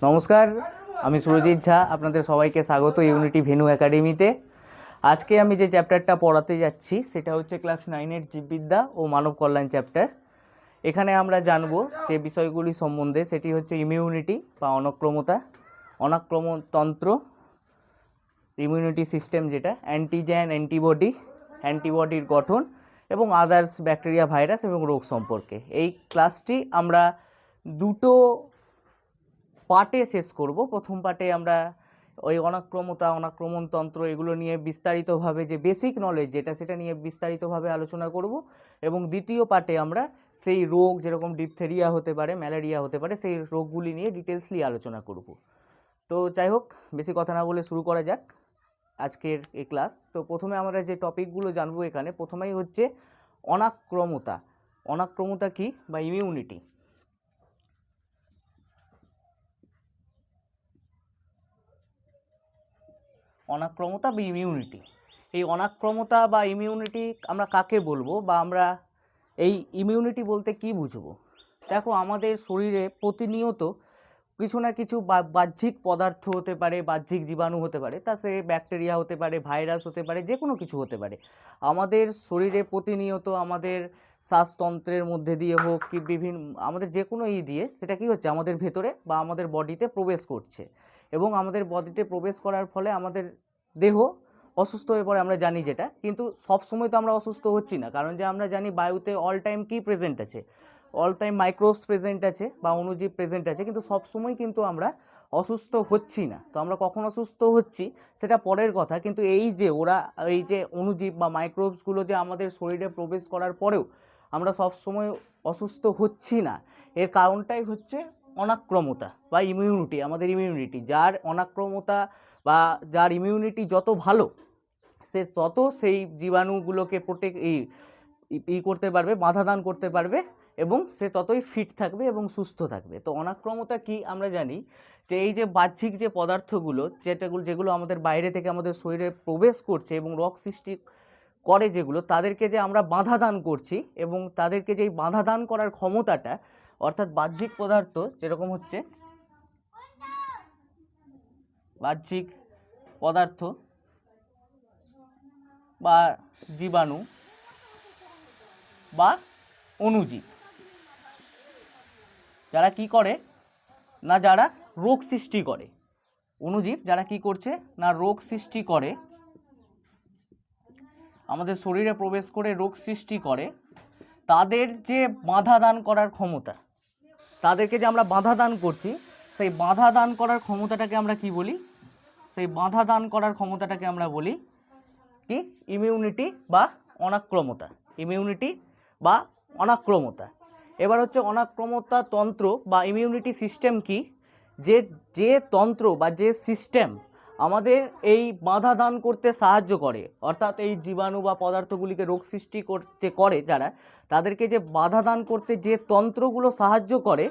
নমস্কার, আমি সুরজিৎ ঝা। আপনাদের সবাইকে স্বাগত ইউনিটি ভেনু একাডেমিতে। আজকে আমি যে চ্যাপ্টারটা পড়াতে যাচ্ছি সেটা হচ্ছে ক্লাস 9-এর জীববিদ্যা ও মানব কল্যাণ চ্যাপ্টার। এখানে আমরা জানবো যে বিষয়গুলি সম্বন্ধে, সেটি হচ্ছে ইমিউনিটি বা অনাক্রমতা, অনাক্রমণতন্ত্র, ইমিউনিটি সিস্টেম যেটা, অ্যান্টিজেন, অ্যান্টিবডির গঠন এবং আদার্স ব্যাকটেরিয়া, ভাইরাস এবং রোগ সম্পর্কে। এই ক্লাসটি আমরা দুটো পার্টে শেষ করব। প্রথম পার্টে আমরা ওই অনাক্রমতা, অনাক্রমণতন্ত্র এগুলো নিয়ে বিস্তারিতভাবে যে বেসিক নলেজ যেটা সেটা নিয়ে বিস্তারিতভাবে আলোচনা করব, এবং দ্বিতীয় পার্টে আমরা সেই রোগ, যেরকম ডিপথেরিয়া হতে পারে, ম্যালেরিয়া হতে পারে, সেই রোগগুলি নিয়ে ডিটেলসলি আলোচনা করব। তো যাই হোক, বেশি কথা না বলে শুরু করা যাক আজকের এই ক্লাস। তো প্রথমে আমরা যে টপিকগুলো জানবো এখানে, প্রথমেই হচ্ছে অনাক্রমতা। অনাক্রমতা কি বা ইমিউনিটি। অনাক্রমতা বা ইমিউনিটি, এই অনাক্রমতা বা ইমিউনিটি আমরা কাকে বলবো, বা আমরা এই ইমিউনিটি বলতে কি বুঝবো? দেখো, আমাদের শরীরে প্রতিনিয়ত কিছু না কিছু বাহ্যিক পদার্থ হতে পারে, বাহ্যিক জীবাণু হতে পারে, তা সে ব্যাকটেরিয়া হতে পারে, ভাইরাস হতে পারে, যে কোনো কিছু হতে পারে। আমাদের শরীরে প্রতিনিয়ত আমাদের শ্বাসতন্ত্রের মধ্যে দিয়ে হোক কি বিভিন্ন আমাদের যে কোনো দিয়ে সেটা কি হচ্ছে, আমাদের ভেতরে বা আমাদের বডিতে প্রবেশ করছে, এবং আমাদের বডিতে প্রবেশ করার ফলে আমাদের দেহ অসুস্থ হয়ে পড়ে, আমরা জানি যেটা। কিন্তু সব সময় তো আমরা অসুস্থ হচ্ছি না, কারণ যে আমরা জানি বায়ুতে অল টাইম কি প্রেজেন্ট আছে, অল টাইম মাইক্রোবস প্রেজেন্ট আছে বা অণুজীব প্রেজেন্ট আছে, কিন্তু সব সময় কিন্তু আমরা অসুস্থ হচ্ছি না। তো আমরা কখন অসুস্থ হচ্ছি সেটা পরের কথা, কিন্তু এই যে অণুজীব বা মাইক্রোবসগুলো যে আমাদের শরীরে প্রবেশ করার পরেও আমরা সব সময় অসুস্থ হচ্ছি না, এর কারণটাই হচ্ছে অনাক্রমতা বা ইমিউনিটি। আমাদের ইমিউনিটি, যার অনাক্রমতা বা যার ইমিউনিটি যত ভালো, সে তত সেই জীবাণুগুলোকে করতে পারবে, বাধা দান করতে পারবে, এবং সে ততই ফিট থাকবে এবং সুস্থ থাকবে। তো অনাক্রমতা কি আমরা জানি যে এই যে বাহ্যিক যে পদার্থগুলো যেগুলো আমাদের বাইরে থেকে আমাদের শরীরে প্রবেশ করছে এবং রোগ সৃষ্টি করে, যেগুলো তাদেরকে যে আমরা বাধা দান করছি, এবং তাদেরকে যে বাধা দান করার ক্ষমতাটা, অর্থাৎ বাহ্যিক পদার্থ যেরকম হচ্ছে বাহ্যিক পদার্থ বা জীবাণু বা অণুজীব, যারা কি করে না, যারা রোগ সৃষ্টি করে। অণুজীব যারা কি করছে না, রোগ সৃষ্টি করে, আমাদের শরীরে প্রবেশ করে রোগ সৃষ্টি করে, তাদের যে বাধা দান করার ক্ষমতা, তাদেরকে যে আমরা বাধা দান করছি, সেই বাধা দান করার ক্ষমতাটাকে আমরা কি বলি? সেই বাধা দান করার ক্ষমতাটাকে আমরা বলি কি? ইমিউনিটি বা অনাক্রমতা। ইমিউনিটি বা অনাক্রমতা। এবার হচ্ছে অনাক্রমতা তন্ত্র বা ইমিউনিটি সিস্টেম কি? যে তন্ত্র বা যে সিস্টেম আমাদের এই বাধা দান করতে সাহায্য করে, অর্থাৎ এই জীবাণু বা পদার্থগুলিকে রোগ সৃষ্টি করে যারা, তাদেরকে যে বাধা দান করতে যে তন্ত্রগুলো সাহায্য করে,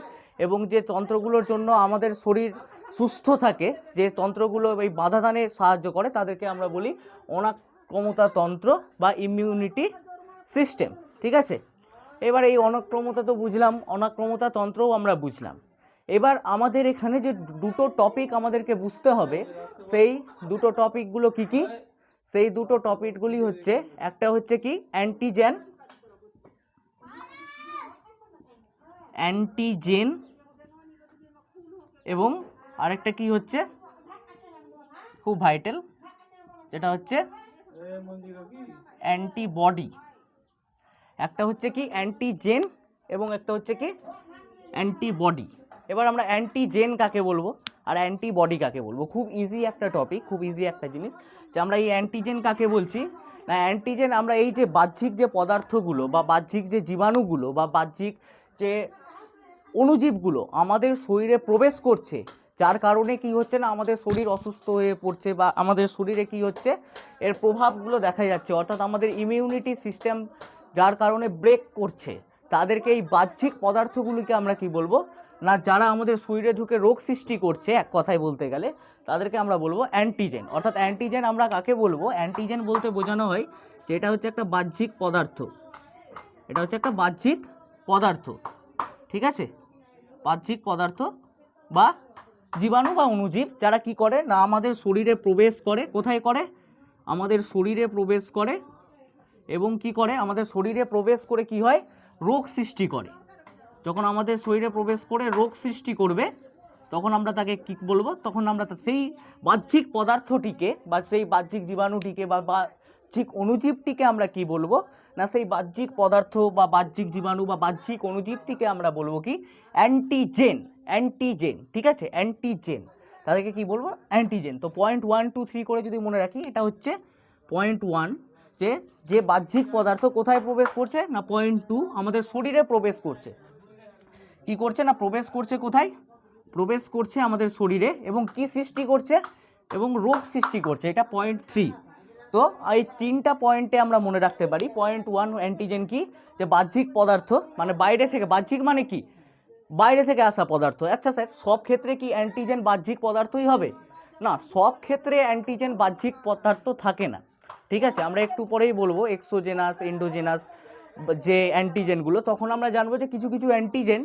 এবং যে তন্ত্রগুলোর জন্য আমাদের শরীর সুস্থ থাকে, যে তন্ত্রগুলো এই বাধা দানে সাহায্য করে, তাদেরকে আমরা বলি অনাক্রমতা তন্ত্র বা ইমিউনিটি সিস্টেম। ঠিক আছে, এবার এই অনাক্রমতা তো বুঝলাম, অনাক্রমতা তন্ত্রও আমরা বুঝলাম। এবার আমাদের এখানে যে দুটো টপিক আমাদেরকে বুঝতে হবে, সেই দুটো টপিকগুলো কি কি? সেই দুটো টপিকগুলি হচ্ছে, একটা হচ্ছে কি অ্যান্টিজেন, এবং আরেকটা কি হচ্ছে খুব ভাইটাল, যেটা হচ্ছে অ্যান্টিবডি। একটা হচ্ছে কি অ্যান্টিজেন এবং একটা হচ্ছে কি অ্যান্টিবডি। এবার আমরা অ্যান্টিজেন কাকে বলবো আর অ্যান্টিবডি কাকে বলবো, খুব ইজি একটা টপিক, খুব ইজি একটা জিনিস, যে আমরা এই অ্যান্টিজেন কাকে বলছি না। অ্যান্টিজেন আমরা এই যে বাহ্যিক যে পদার্থগুলো বা বাহ্যিক যে জীবাণুগুলো বা বাহ্যিক যে অণুজীবগুলো আমাদের শরীরে প্রবেশ করছে, যার কারণে কি হচ্ছে না, আমাদের শরীর অসুস্থ হয়ে পড়ছে, বা আমাদের শরীরে কি হচ্ছে, এর প্রভাবগুলো দেখা যাচ্ছে, অর্থাৎ আমাদের ইমিউনিটি সিস্টেম যার কারণে ব্রেক করছে, তাদেরকে এই বাহ্যিক পদার্থগুলিকে আমরা কি বলবো না, যারা আমাদের শরীরে ঢুকে রোগ সৃষ্টি করছে, এক কথায় বলতে গেলে তাদেরকে আমরা বলবো অ্যান্টিজেন। অর্থাৎ অ্যান্টিজেন আমরা কাকে বলবো? অ্যান্টিজেন বলতে বোঝানো হয় যে এটা হচ্ছে একটা বাহ্যিক পদার্থ, এটা হচ্ছে একটা বাহ্যিক পদার্থ। ঠিক আছে, বাহ্যিক পদার্থ বা জীবাণু বা অণুজীব যারা কি করে না আমাদের শরীরে প্রবেশ করে, কোথায় করে, আমাদের শরীরে প্রবেশ করে এবং কি করে আমাদের শরীরে প্রবেশ করে কি হয়, রোগ সৃষ্টি করে। যখন আমাদের শরীরে প্রবেশ করে রোগ সৃষ্টি করবে তখন আমরা তাকে কি বলবো, তখন আমরা সেই বাহ্যিক পদার্থটিকে বা সেই বাহ্যিক জীবাণুটিকে বা বাহ্যিক অণুজীবটিকে আমরা কি বলবো না, সেই বাহ্যিক পদার্থ বা বাহ্যিক জীবাণু বা বাহ্যিক অণুজীবটিকে আমরা বলবো কি অ্যান্টিজেন। অ্যান্টিজেন, ঠিক আছে, অ্যান্টিজেন, তাদেরকে কি বলবো, অ্যান্টিজেন। তো পয়েন্ট 1, 2, 3 করে যদি মনে রাখি, এটা হচ্ছে পয়েন্ট 1, যে বাহ্যিক পদার্থ কোথায় প্রবেশ করছে না, পয়েন্ট 2 আমাদের শরীরে প্রবেশ করছে। কি করছে না, প্রবেশ করছে কোথায়, প্রবেশ করছে আমাদের শরীরে এবং কি সৃষ্টি করছে, এবং রোগ সৃষ্টি করছে, এটা পয়েন্ট 3। তো এই 3টা পয়েন্টে আমরা মনে রাখতে পারি। পয়েন্ট 1 অ্যান্টিজেন কি, যে বাহ্যিক পদার্থ, মানে বাইরে থেকে, বাহ্যিক মানে কি, বাইরে থেকে আসা পদার্থ। আচ্ছা স্যার, সব ক্ষেত্রে কি অ্যান্টিজেন বাহ্যিক পদার্থই হবে না, সব ক্ষেত্রে অ্যান্টিজেন বাহ্যিক পদার্থ থাকে না, ঠিক আছে। আমরা একটু পরেই বলবো এক্সোজেনাস, এন্ডোজেনাস যে অ্যান্টিজেনগুলো, তখন আমরা জানবো যে কিছু কিছু অ্যান্টিজেন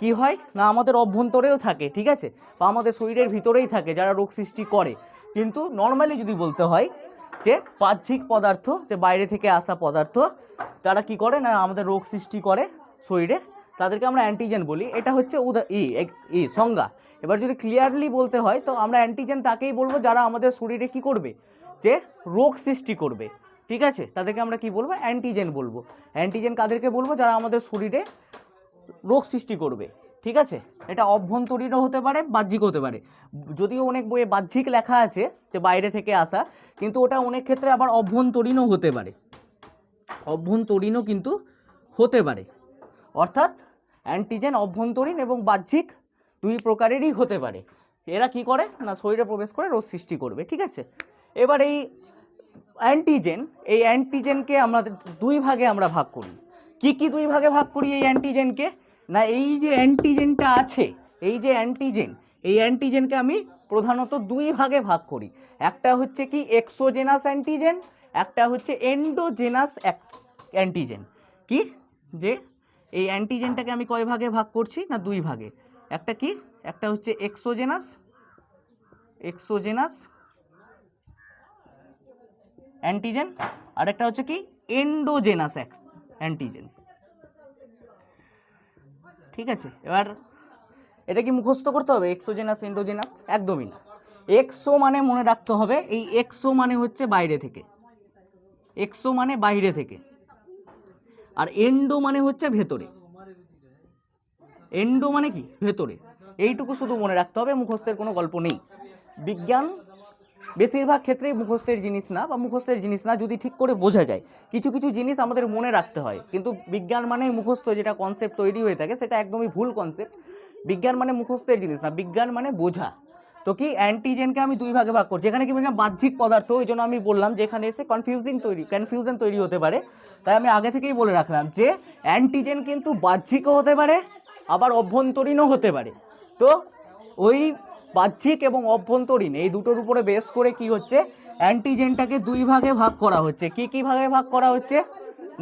কি হয় না আমাদের অভ্যন্তরেও থাকে, ঠিক আছে, বা আমাদের শরীরের ভিতরেই থাকে যারা রোগ সৃষ্টি করে। কিন্তু নর্মালি যদি বলতে হয় যে বাহ্যিক পদার্থ, যে বাইরে থেকে আসা পদার্থ, তারা কি করে না আমাদের রোগ সৃষ্টি করে শরীরে, তাদেরকে আমরা অ্যান্টিজেন বলি। এটা হচ্ছে সংজ্ঞা। এবার যদি ক্লিয়ারলি বলতে হয় তো আমরা অ্যান্টিজেন তাকেই বলবো যারা আমাদের শরীরে কি করবে, যে রোগ সৃষ্টি করবে, ঠিক আছে, তাদেরকে আমরা কি বলবো, অ্যান্টিজেন বলবো। অ্যান্টিজেন কাদেরকে বলবো, যারা আমাদের শরীরে রোগ সৃষ্টি করবে, ঠিক আছে। এটা অভ্যন্তরীণও হতে পারে, বাহ্যিক হতে পারে। যদিও অনেক বইয়ে বাহ্যিক লেখা আছে যে বাইরে থেকে আসা, কিন্তু ওটা অনেক ক্ষেত্রে আবার অভ্যন্তরীণও হতে পারে, অভ্যন্তরীণও কিন্তু হতে পারে। অর্থাৎ অ্যান্টিজেন অভ্যন্তরীণ এবং বাহ্যিক দুই প্রকারেরই হতে পারে। এরা কি করে না শরীরে প্রবেশ করে রোগ সৃষ্টি করবে, ঠিক আছে। এবার এই অ্যান্টিজেনকে আমরা দুই ভাগে আমরা ভাগ করি। কি কি দুই ভাগে ভাগ করি এই অ্যান্টিজেনকে না, এই যে অ্যান্টিজেনটা আছে, এই যে অ্যান্টিজেন, এই অ্যান্টিজেনকে আমি প্রধানত দুই ভাগে ভাগ করি। একটা হচ্ছে কি এক্সোজেনাস অ্যান্টিজেন, একটা হচ্ছে এন্ডোজেনাস অ্যান্টিজেন। কি, যে এই অ্যান্টিজেনটাকে আমি কয় ভাগে ভাগ করছি না, দুই ভাগে। একটা কি, একটা হচ্ছে এক্সোজেনাস অ্যান্টিজেন, আর একটা হচ্ছে কি এন্ডোজেনাস অ্যান্টিজেন, ঠিক আছে। এবার এটা কি মুখস্থ করতে হবে এক্সোজেনাস এন্ডোজেনাস? একদমই না। এক্সো মানে মনে রাখতে হবে, এই এক্সো মানে হচ্ছে বাইরে থেকে, এক্সো মানে বাইরে থেকে, আর এন্ডো মানে হচ্ছে ভেতরে, এন্ডো মানে কি ভেতরে। এইটুকু শুধু মনে রাখতে হবে, মুখস্থের কোনো গল্প নেই। বিজ্ঞান বেশিরভাগ ক্ষেত্রেই মুখস্থের জিনিস না, বা মুখস্থের জিনিস না যদি ঠিক করে বোঝা যায়। কিছু কিছু জিনিস আমাদের মনে রাখতে হয়, কিন্তু বিজ্ঞান মানে মুখস্থ যেটা কনসেপ্ট তৈরি হয়ে থাকে সেটা একদমই ভুল কনসেপ্ট। বিজ্ঞান মানে মুখস্থের জিনিস না, বিজ্ঞান মানে বোঝা। তো কি অ্যান্টিজেনকে আমি দুই ভাগে ভাগ করছি। এখানে কি বলছিলাম বাহ্যিক পদার্থ, ওই জন্য আমি বললাম যে এখানে এসে কনফিউশন তৈরি হতে পারে। তাই আমি আগে থেকেই বলে রাখলাম যে অ্যান্টিজেন কিন্তু বাহ্যিকও হতে পারে, আবার অভ্যন্তরীণও হতে পারে। তো ওই বাহ্যিক এবং অভ্যন্তরীণ এই দুটোর উপরে বেস করে কি হচ্ছে, অ্যান্টিজেনটাকে দুই ভাগে ভাগ করা হচ্ছে। কি কি ভাগে ভাগ করা হচ্ছে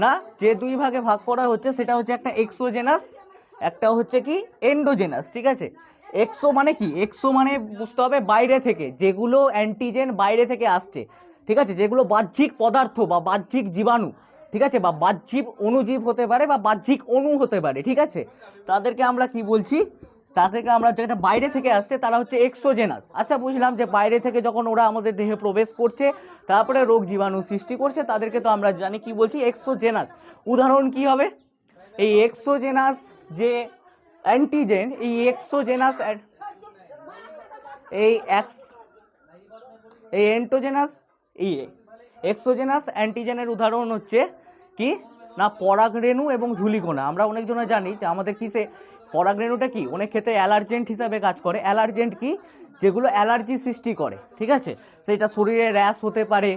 না, যে দুই ভাগে ভাগ করা হচ্ছে সেটা হচ্ছে একটা এক্সোজেনাস, একটা হচ্ছে কি এন্ডোজেনাস, ঠিক আছে। এক্সো মানে কি, এক্সো মানে বুঝতে হবে বাইরে থেকে, যেগুলো অ্যান্টিজেন বাইরে থেকে আসছে, ঠিক আছে, যেগুলো বাহ্যিক পদার্থ বা বাহ্যিক জীবাণু, ঠিক আছে, বা বাহ্যিক অণুজীব হতে পারে বা বাহ্যিক অণু হতে পারে, ঠিক আছে, তাদেরকে আমরা কি বলছি, তাদেরকে আমরা যেটা বাইরে থেকে আসছে তারা হচ্ছে এক্সোজেনাস। আচ্ছা বুঝলাম যে বাইরে থেকে যখন ওরা আমাদের দেহে প্রবেশ করছে তারপরে রোগ জীবাণু সৃষ্টি করছে, তাদেরকে তো আমরা জানি কি বলছি, এক্সোজেনাস। উদাহরণ কি হবে, এই এক্সোজেনাস যে অ্যান্টিজেন, এই এক্সোজেনাস এই এন্টোজেনাস এক্সোজেনাস অ্যান্টিজেনের উদাহরণ হচ্ছে কি না পরাগরেণু এবং ধূলিকণা। আমরা অনেকজনে জানি যে আমাদের কিসে পরাগরেণুটা কি অনেক ক্ষেত্রে অ্যালার্জেন্ট হিসাবে কাজ করে। অ্যালার্জেন্ট কি, যেগুলো অ্যালার্জি সৃষ্টি করে, ঠিক আছে, সেটা শরীরে র্যাশ হতে পারে,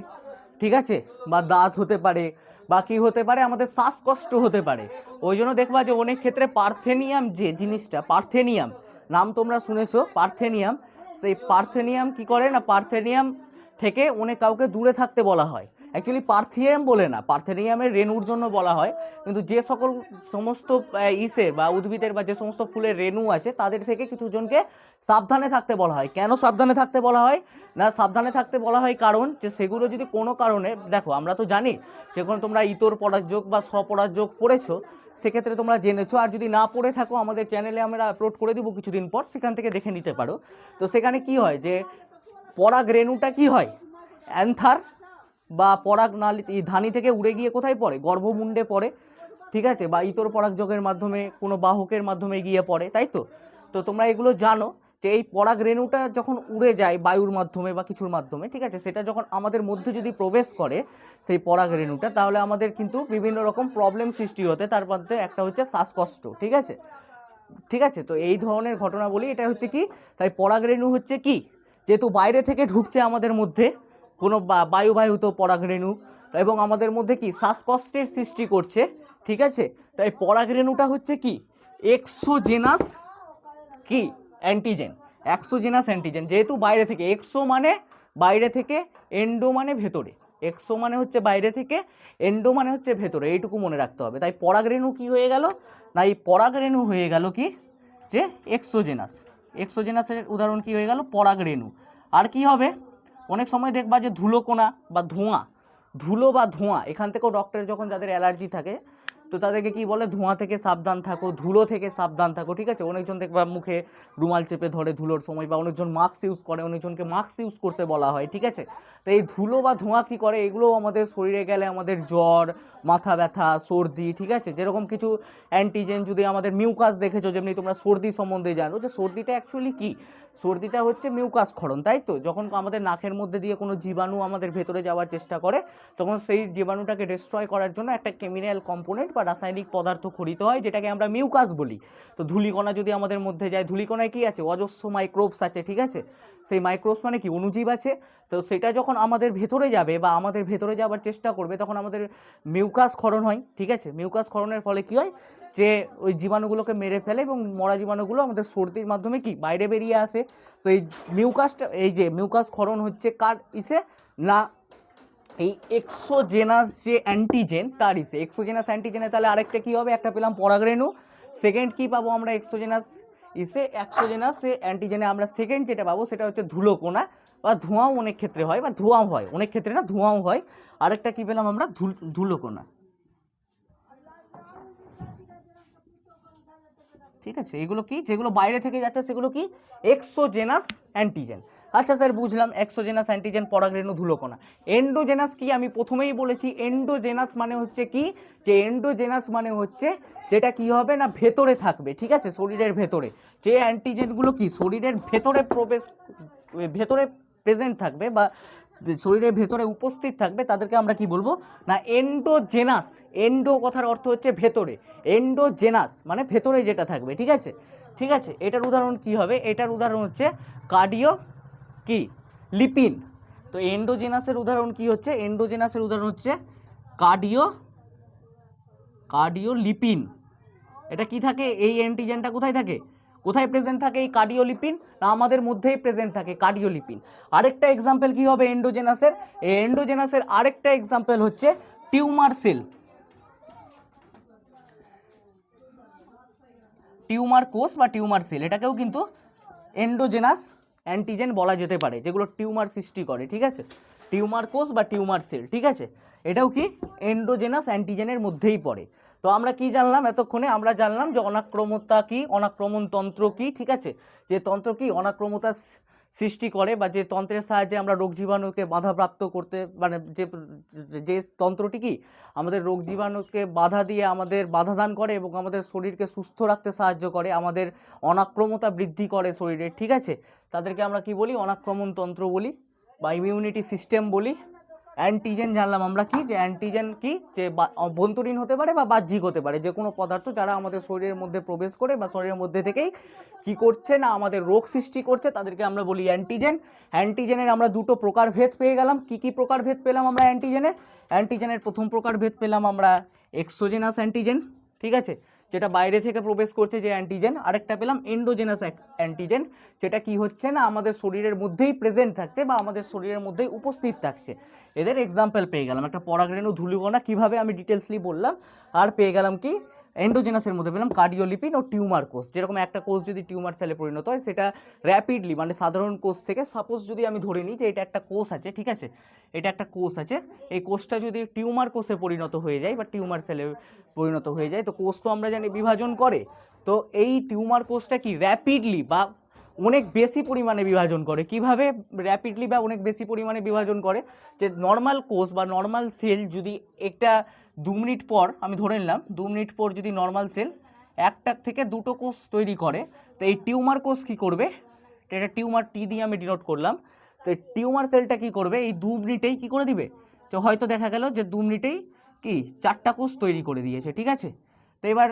ঠিক আছে, বা দাঁত হতে পারে, বা কি হতে পারে আমাদের শ্বাসকষ্ট হতে পারে। ওই জন্য দেখবা যে অনেক ক্ষেত্রে পার্থেনিয়াম, যে জিনিসটা পার্থেনিয়াম নাম তোমরা শুনেছো, পার্থেনিয়াম, সেই পার্থেনিয়াম কি করে না, পার্থেনিয়াম থেকে অনেক কাউকে দূরে থাকতে বলা হয়। অ্যাকচুয়ালি পার্থেনিয়াম বলে না, পার্থেনিয়ামের রেণুর জন্য বলা হয়, কিন্তু যে সমস্ত ইসের বা উদ্ভিদের বা যে সমস্ত ফুলের রেণু আছে তাদের থেকে কিছুজনকে সাবধানে থাকতে বলা হয়। কেন সাবধানে থাকতে বলা হয়? না, সাবধানে থাকতে বলা হয় কারণ যে সেগুলো যদি কোনো কারণে, দেখো আমরা তো জানি যখন তোমরা ইতর পরাগযোগ বা স্বপরাগযোগ পড়েছো সেক্ষেত্রে তোমরা জেনেছো, আর যদি না পড়ে থাকো আমাদের চ্যানেলে আমরা আপলোড করে দিব কিছুদিন পর, সেখান থেকে দেখে নিতে পারো। তো সেখানে কি হয় যে পরাগ রেণুটা কি হয়, অ্যান্থার বা পরাগ নালী ধানি থেকে উড়ে গিয়ে কোথায় পড়ে, গর্ভমুণ্ডে পড়ে, ঠিক আছে, বা ইতর পরাগযোগের মাধ্যমে কোনো বাহকের মাধ্যমে গিয়ে পড়ে, তাই তো। তো তোমরা এগুলো জানো যে এই পরাগ রেণুটা যখন উড়ে যায় বায়ুর মাধ্যমে বা কিছুর মাধ্যমে, ঠিক আছে, সেটা যখন আমাদের মধ্যে যদি প্রবেশ করে সেই পরাগ রেণুটা, তাহলে আমাদের কিন্তু বিভিন্ন রকম প্রবলেম সৃষ্টি হতে, তার মধ্যে একটা হচ্ছে শ্বাসকষ্ট, ঠিক আছে, ঠিক আছে। তো এই ধরনের ঘটনা বলি, এটা হচ্ছে কি, তাই পরাগ রেণু হচ্ছে কি, যেহেতু বাইরে থেকে ঢুকছে আমাদের মধ্যে কোনো বায়ুবাহিত পরাগ রেণু, এবং আমাদের মধ্যে কি শ্বাসকষ্টের সৃষ্টি করছে, ঠিক আছে, তাই পরাগ রেণুটা হচ্ছে কি এক্সোজেনাস কি অ্যান্টিজেন, এক্সোজেনাস অ্যান্টিজেন, যেহেতু বাইরে থেকে, এক্সো মানে বাইরে থেকে, এন্ডো মানে ভেতরে, এক্সো মানে হচ্ছে বাইরে থেকে, এন্ডো মানে হচ্ছে ভেতরে, এইটুকু মনে রাখতে হবে। তাই পরাগ রেণু কি হয়ে গেল, না এই পরাগ রেণু হয়ে গেল কি যে এক্সোজেনাস, এক্সোজেনাসের উদাহরণ কি হয়ে গেল, পরাগ রেণু। আর কি হবে, অনেক সময় দেখবা যে ধুলোকণা বা ধোঁয়া, ধুলো বা ধোঁয়া, এখান থেকেও ডক্টর যখন যাদের অ্যালার্জি থাকে তো তাদেরকে কি বলে, ধোঁয়া থেকে সাবধান থাকো, ধুলো থেকে সাবধান থাকো, ঠিক আছে। অনেকজন দেখবা মুখে রুমাল চেপে ধরে ধুলোর সময়, বা অনেকজন মাস্ক ইউজ করে, অনেকজনকে মাস্ক ইউজ করতে বলা হয়, ঠিক আছে। তো এই ধুলো বা ধোঁয়া কি করে, এগুলোও আমাদের শরীরে গেলে আমাদের জ্বর, মাথা ব্যথা, সর্দি, ঠিক আছে, যেরকম কিছু অ্যান্টিজেন, যদি আমাদের মিউকাস দেখেছো, যেমনি তোমরা সর্দি সম্বন্ধে জানো যে সর্দিটা অ্যাকচুয়ালি কি, সর্দিটা হচ্ছে মিউকাস ক্ষরণ, তাই তো। যখন আমাদের নাকের মধ্যে দিয়ে কোনো জীবাণু আমাদের ভেতরে যাওয়ার চেষ্টা করে, তখন সেই জীবাণুটাকে ডিস্ট্রয় করার জন্য একটা কেমিক্যাল কম্পোনেন্ট বা রাসায়নিক পদার্থ খরিত হয়, যেটাকে আমরা মিউকাস বলি। তো ধূলিকণা যদি আমাদের মধ্যে যায়, ধূলিকণায় কি আছে, অজস্র মাইক্রোবস আছে, ঠিক আছে, সেই মাইক্রোবস মানে কি অণুজীব আছে। তো সেটা যখন আমাদের ভেতরে যাবে বা আমাদের ভেতরে যাওয়ার চেষ্টা করবে, তখন আমাদের মিউকাস ক্ষরণ হয়, ঠিক আছে। মিউকাস ক্ষরণের ফলে কি হয় যে ওই জীবাণুগুলোকে মেরে ফেলে, এবং মরা জীবাণুগুলো আমাদের সর্দির মাধ্যমে কি বাইরে বেরিয়ে আসে। তো এই মিউকাসটা, এই যে মিউকাস ক্ষরণ হচ্ছে কার ইসে, না এই এক্সোজেনাস যে অ্যান্টিজেন তার ইসে, এক্সোজেনাস অ্যান্টিজেনে তাহলে আরেকটা কি হবে, একটা পেলাম পরাগ রেণু, সেকেন্ড কি পাবো আমরা এক্সোজেনাস ইসে, এক্সোজেনাস অ্যান্টিজেনে আমরা সেকেন্ড যেটা পাবো সেটা হচ্ছে ধুলোকণা বা ধোঁয়াও অনেক ক্ষেত্রে হয়, বা ধোঁয়াও হয় অনেক ক্ষেত্রে, না ধোঁয়াও হয়। আরেকটা কি পেলাম আমরা, ধুলোকণা, ঠিক আছে। এগুলো কি, যেগুলো বাইরে থেকে যাচ্ছে সেগুলো কি এক্সোজেনাস অ্যান্টিজেন। আচ্ছা স্যার বুঝলাম, এক্সোজেনাস অ্যান্টিজেন, পরাগ রেণু, ধুলোকণা। এন্ডোজেনাস কি, আমি প্রথমেই বলেছি এন্ডোজেনাস মানে হচ্ছে কি, যে এন্ডোজেনাস মানে হচ্ছে যেটা কি হবে না ভেতরে থাকবে, ঠিক আছে, শরীরের ভেতরে, যে অ্যান্টিজেনগুলো কি শরীরের ভেতরে প্রবেশ, ভেতরে প্রেজেন্ট থাকবে বা শরীরের ভেতরে উপস্থিত থাকবে, তাদেরকে আমরা কি বলবো না এন্ডোজেনাস। এন্ডো কথার অর্থ হচ্ছে ভেতরে, এন্ডোজেনাস মানে ভেতরে যেটা থাকবে, ঠিক আছে, ঠিক আছে। এটার উদাহরণ কি হবে, এটার উদাহরণ হচ্ছে কার্ডিও কি লিপিন। তো এন্ডোজেনাসের উদাহরণ কি হচ্ছে, এন্ডোজেনাসের উদাহরণ হচ্ছে কার্ডিওলিপিন। এটা কি থাকে, এই অ্যান্টিজেনটা কোথায় থাকে, কোথায় প্রেজেন্ট থাকে, এই কার্ডিওলিপিন, না আমাদের মধ্যেই প্রেজেন্ট থাকে কার্ডিওলিপিন। আরেকটা এক্সাম্পল কি হবে এন্ডোজেনাসের, এই এন্ডোজেনাসের আরেকটা এক্সাম্পল হচ্ছে টিউমার সেল, টিউমার কোষ বা টিউমার সেল, এটাকেও কিন্তু এন্ডোজেনাস অ্যান্টিজেন বলা যেতে পারে, যেগুলো টিউমার সৃষ্টি করে, ঠিক আছে, টিউমার কোষ বা টিউমার সেল, ঠিক আছে, এটাও কি এন্ডোজেনাস অ্যান্টিজেনের মধ্যেই পড়ে। তো আমরা কি জানলাম এতক্ষণে, আমরা জানলাম যে অনাক্রমতা কি, অনাক্রমণ তন্ত্র কি, ঠিক আছে, যে তন্ত্র কি অনাক্রমতা সৃষ্টি করে, বা যে তন্ত্রের সাহায্যে আমরা রোগ জীবাণুকে বাধাপ্রাপ্ত করতে, মানে যে যে তন্ত্রটি কি আমাদের রোগ জীবাণুকে বাধা দিয়ে আমাদের বাধা দান করে এবং আমাদের শরীরকে সুস্থ রাখতে সাহায্য করে, আমাদের অনাক্রমতা বৃদ্ধি করে শরীরে, ঠিক আছে, তাদেরকে আমরা কি বলি, অনাক্রমণ তন্ত্র বলি বা ইমিউনিটি সিস্টেম বলি। অ্যান্টিজেন জানলাম আমরা কি, যে অ্যান্টিজেন কি, যে অভ্যন্তরীণ হতে পারে বা বাহ্যিক হতে পারে, যে কোনো পদার্থ যারা আমাদের শরীরের মধ্যে প্রবেশ করে বা শরীরের মধ্যে থেকেই কি করছে না আমাদের রোগ সৃষ্টি করছে, তাদেরকে আমরা বলি অ্যান্টিজেন। অ্যান্টিজেনের আমরা দুটো প্রকারভেদ পেয়ে গেলাম, কি কি প্রকারভেদ পেলাম আমরা অ্যান্টিজেনের, অ্যান্টিজেনের প্রথম প্রকারভেদ পেলাম আমরা এক্সোজেনাস অ্যান্টিজেন, ঠিক আছে, যেটা বাইরে থেকে প্রবেশ করছে যে অ্যান্টিজেন, আরেকটা পেলাম এন্ডোজেনাস অ্যান্টিজেন, যেটা কি হচ্ছে না আমাদের শরীরের মধ্যেই প্রেজেন্ট থাকছে বা আমাদের শরীরের মধ্যেই উপস্থিত থাকছে। এদের এক্সাম্পল পেয়ে গেলাম, একটা পরাগরেণু ধূলিকণা কীভাবে আমি ডিটেলসলি বললাম, আর পেয়ে গেলাম কি এন্ডোজেনাসের মধ্যে পেলাম কার্ডিওলিপিন ও টিউমার কোষ। যেরকম একটা কোষ যদি টিউমার সেলে পরিণত হয় সেটা র্যাপিডলি মানে সাধারণ কোষ থেকে, সাপোজ যদি আমি ধরে নিই যে এটা একটা কোষ আছে, ঠিক আছে, এটা একটা কোষ আছে, এই কোষটা যদি টিউমার কোষে পরিণত হয়ে যায় বা টিউমার সেলে পরিণত হয়ে যায়, তো কোষ তো আমরা জানি বিভাজন করে, তো এই টিউমার কোষটা কি র্যাপিডলি বা অনেক বেশি পরিমাণে বিভাজন করে। কিভাবে র্যাপিডলি বা অনেক বেশি পরিমাণে বিভাজন করে, যে নর্মাল কোষ বা নর্মাল সেল যদি একটা 2 মিনিট পর, আমি ধরে নিলাম 2 মিনিট পর যদি নর্মাল সেল একটা থেকে দুটো কোষ তৈরি করে, তো এই টিউমার কোষ কী করবে, এটা টিউমার টি দিয়ে আমি ডিনোট করলাম, তো টিউমার সেলটা কি করবে এই 2 মিনিটেই কি করে দিবে, তো হয়তো দেখা গেল যে 2 মিনিটেই কি 4টা কোষ তৈরি করে দিয়েছে, ঠিক আছে। তো এবার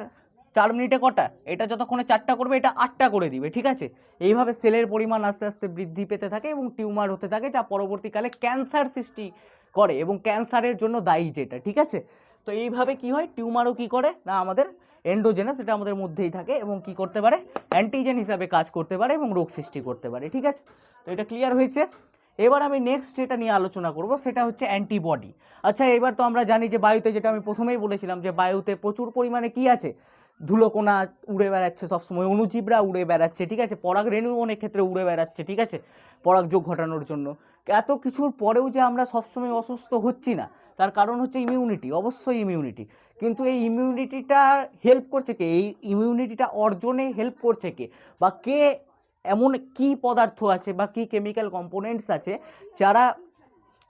4 মিনিটে কটা, এটা যতক্ষণে 4টা করবে এটা 8টা করে দিবে, ঠিক আছে। এইভাবে সেলের পরিমাণ আস্তে আস্তে বৃদ্ধি পেতে থাকে এবং টিউমার হতে থাকে, যা পরবর্তীকালে ক্যান্সার সৃষ্টি করে এবং ক্যান্সারের জন্য দায়ী যেটা, ঠিক আছে। তো এইভাবে কি হয়, টিউমারও কি করে না আমাদের এন্ডোজেনাস, এটা আমাদের মধ্যেই থাকে এবং কি করতে পারে, অ্যান্টিজেন হিসাবে কাজ করতে পারে এবং রোগ সৃষ্টি করতে পারে, ঠিক আছে। তো এটা ক্লিয়ার হয়েছে। এবার আমি নেক্সট যেটা নিয়ে আলোচনা করব সেটা হচ্ছে অ্যান্টিবডি। আচ্ছা, এবার তো আমরা জানি যে বায়ুতে, যেটা আমি প্রথমেই বলেছিলাম যে বায়ুতে প্রচুর পরিমাণে কি আছে, ধুলোকণা উড়ে বেড়াচ্ছে সবসময়, অণুজীবরা উড়ে বেড়াচ্ছে, ঠিক আছে, পরাগরেণু অনেক ক্ষেত্রে উড়ে বেড়াচ্ছে, ঠিক আছে, পরাগযোগ ঘটানোর জন্য। এত কিছুর পরেও যে আমরা সবসময় অসুস্থ হচ্ছি না, তার কারণ হচ্ছে ইমিউনিটি, অবশ্যই ইমিউনিটি। কিন্তু এই ইমিউনিটিটা হেল্প করছে কে, এই ইমিউনিটিটা অর্জনে হেল্প করছে কে, বা কে, এমন কি পদার্থ আছে বা কি কেমিক্যাল কম্পোনেন্টস আছে যারা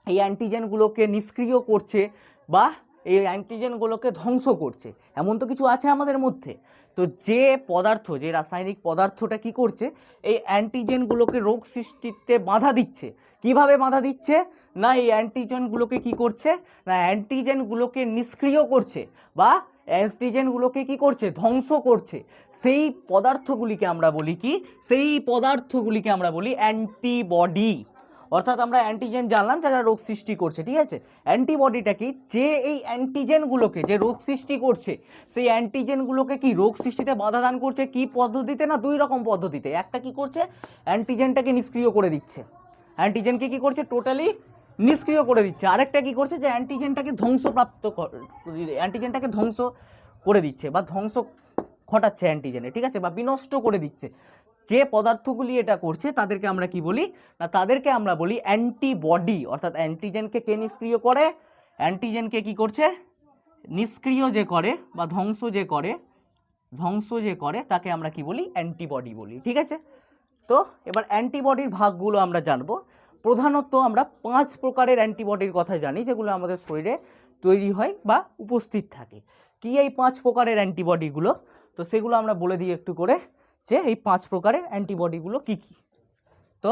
এই অ্যান্টিজেনগুলোকে নিষ্ক্রিয় করছে বা এই অ্যান্টিজেনগুলোকে ধ্বংস করছে, এমন তো কিছু আছে আমাদের মধ্যে। তো যে পদার্থ, যে রাসায়নিক পদার্থটা কি করছে, এই অ্যান্টিজেনগুলোকে রোগ সৃষ্টিতে বাধা দিচ্ছে। কিভাবে বাধা দিচ্ছে না, এই অ্যান্টিজেনগুলোকে কি করছে না, অ্যান্টিজেনগুলোকে নিষ্ক্রিয় করছে বা অ্যান্টিজেনগুলোকে কি করছে, ধ্বংস করছে। সেই পদার্থগুলিকে আমরা বলি কি, সেই পদার্থগুলিকে আমরা বলি অ্যান্টিবডি। অর্থাৎ আমরা অ্যান্টিজেন জানলাম যারা রোগ সৃষ্টি করছে, ঠিক আছে। অ্যান্টিবডিটা কি, যে এই অ্যান্টিজেনগুলোকে যে রোগ সৃষ্টি করছে, সেই অ্যান্টিজেনগুলোকে কি রোগ সৃষ্টিতে বাধা দান করছে। কি পদ্ধতিতে না, 2 রকম পদ্ধতিতে। একটা কি করছে, অ্যান্টিজেনটাকে নিষ্ক্রিয় করে দিচ্ছে, অ্যান্টিজেনকে কি করছে, টোটালি নিষ্ক্রিয় করে দিচ্ছে। আরেকটা কি করছে, যে অ্যান্টিজেনটাকে ধ্বংসপ্রাপ্ত, অ্যান্টিজেনটাকে ধ্বংস করে দিচ্ছে বা ধ্বংস ঘটাচ্ছে অ্যান্টিজেনে, ঠিক আছে, বা বিনষ্ট করে দিচ্ছে। যে পদার্থগুলি এটা করছে তাদেরকে আমরা কি বলি না, তাদেরকে আমরা বলি অ্যান্টিবডি। অর্থাৎ অ্যান্টিজেনকে কে নিষ্ক্রিয় করে, অ্যান্টিজেনকে কি করছে, নিষ্ক্রিয় যে করে বা ধ্বংস যে করে তাকে আমরা কি বলি, অ্যান্টিবডি বলি, ঠিক আছে। তো এবার অ্যান্টিবডির ভাগগুলো আমরা জানবো। প্রধানত আমরা 5 প্রকারের অ্যান্টিবডির কথা জানি, যেগুলো আমাদের শরীরে তৈরি হয় বা উপস্থিত থাকে। কি এই 5 প্রকারের অ্যান্টিবডিগুলো, তো সেগুলো আমরা বলে দিই একটু করে, যে এই 5 প্রকারের অ্যান্টিবডিগুলো কি কি। তো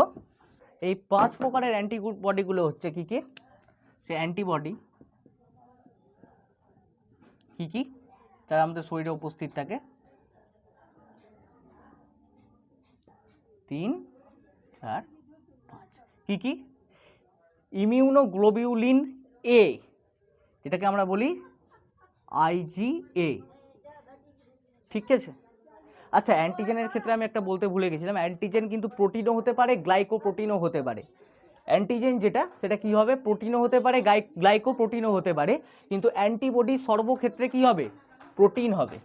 এই 5 প্রকারের অ্যান্টিবডিগুলো হচ্ছে কি কি, সে অ্যান্টিবডি কি কি তারা আমাদের শরীরে উপস্থিত থাকে। 3, 4, 5 কি কি, ইমিউনোগ্লোবিউলিন এ, যেটাকে আমরা বলি IgA, ঠিক আছে। আচ্ছা, অ্যান্টিজেনের ক্ষেত্রে আমি একটা বলতে ভুলে গেছিলাম, অ্যান্টিজেন কিন্তু প্রোটিনও হতে পারে, গ্লাইকোপ্রোটিনও হতে পারে। অ্যান্টিজেন যেটা, সেটা কি হবে, প্রোটিনও হতে পারে, গ্লাইকোপ্রোটিনও হতে পারে, কিন্তু অ্যান্টিবডি সর্বক্ষেত্রে কি হবে, প্রোটিন হবে।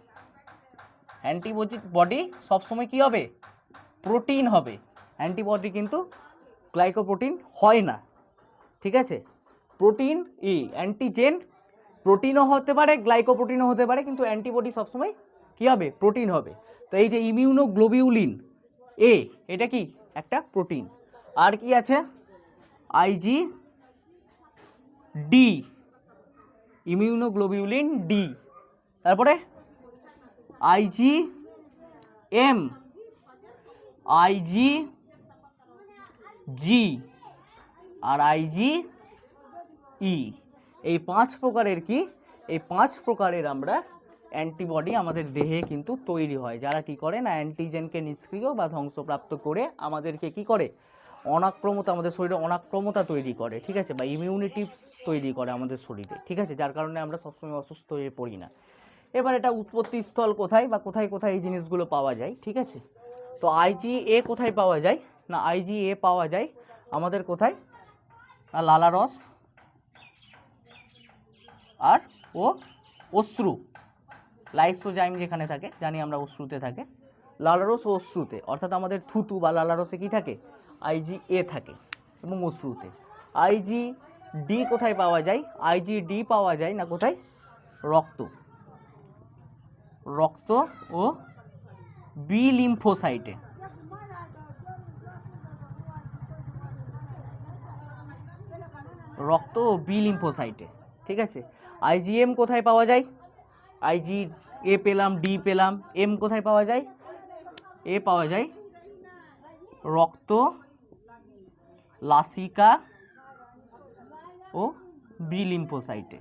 অ্যান্টিবডি সবসময় কি হবে, প্রোটিন হবে। অ্যান্টিবডি কিন্তু গ্লাইকোপ্রোটিন হয় না, ঠিক আছে। প্রোটিন অ্যান্টিজেন প্রোটিনও হতে পারে, গ্লাইকোপ্রোটিনও হতে পারে, কিন্তু অ্যান্টিবডি সবসময় কি হবে, প্রোটিন হবে। তো এই যে ইমিউনোগ্লোবিউলিন এ, এটা কি একটা প্রোটিন। আর কি আছে, IgD, ইমিউনোগ্লোবিউলিন ডি, তারপরে IgM, IgG আর IgE। এই 5 প্রকারের কি, এই 5 প্রকারের আমরা অ্যান্টিবডি আমাদের দেহে কিন্তু তৈরি হয়, যারা কি করে না, অ্যান্টিজেনকে নিষ্ক্রিয় বা ধ্বংসপ্রাপ্ত করে আমাদেরকে কি করে, অনাক্রমতা, আমাদের শরীরে অনাক্রমতা তৈরি করে, ঠিক আছে, বা ইমিউনিটি তৈরি করে আমাদের শরীরে, ঠিক আছে, যার কারণে আমরা সবসময় অসুস্থ হয়ে পড়ি না। এবার এটা উৎপত্তি স্থল কোথায় বা কোথায় কোথায় এই জিনিসগুলো পাওয়া যায়, ঠিক আছে। তো আইজিএ কোথায় পাওয়া যায় না, আইজিএ পাওয়া যায় আমাদের কোথায় না লালারস আর ও অশ্রু, লাইসোজাইম যেখানে থাকে জানি আমরা অশ্রুতে থাকে, লালারস ও অশ্রুতে, অর্থাৎ আমাদের থুতু বা লালারসে কি থাকে আইজিএ থাকে এবং অশ্রুতে। আইজি ডি কোথায় পাওয়া যায়, আইজি ডি পাওয়া যায় না কোথায় রক্ত, রক্ত ও বি লিম্ফোসাইটে, রক্ত ও বি লিম্ফোসাইটে, ঠিক আছে। আইজিএম কোথায় পাওয়া যায়, আইজি এ পেলাম, ডি পেলাম, এম কোথায় পাওয়া যায়, এ পাওয়া যায় রক্ত, লাসিকা ও বি লিম্ফোসাইটে,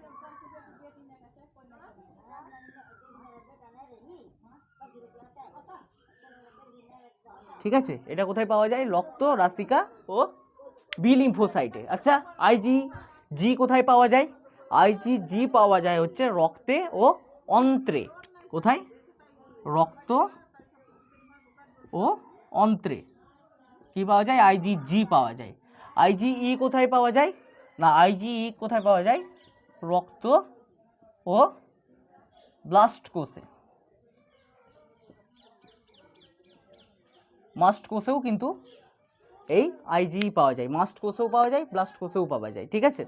ঠিক আছে। এটা কোথায় পাওয়া যায়, রক্ত, রাসিকা ও বি লিম্ফোসাইটে। আচ্ছা, আইজি জি কোথায় পাওয়া যায়, আইজি জি পাওয়া যায় হচ্ছে রক্তে ও অন্ত্রে, কোথায় রক্ত ও অন্ত্রে কি পাওয়া যায়, আইজি জি পাওয়া যায়। আইজিই কোথায় পাওয়া যায় না, আইজিই কোথায় পাওয়া যায় রক্ত ও ব্লাস্ট কোষে, মাস্ট কোষেও কিন্তু এই আইজিই পাওয়া যায়, মাস্ট কোষেও পাওয়া যায়, ব্লাস্ট কোষেও পাওয়া যায়, ঠিক আছে।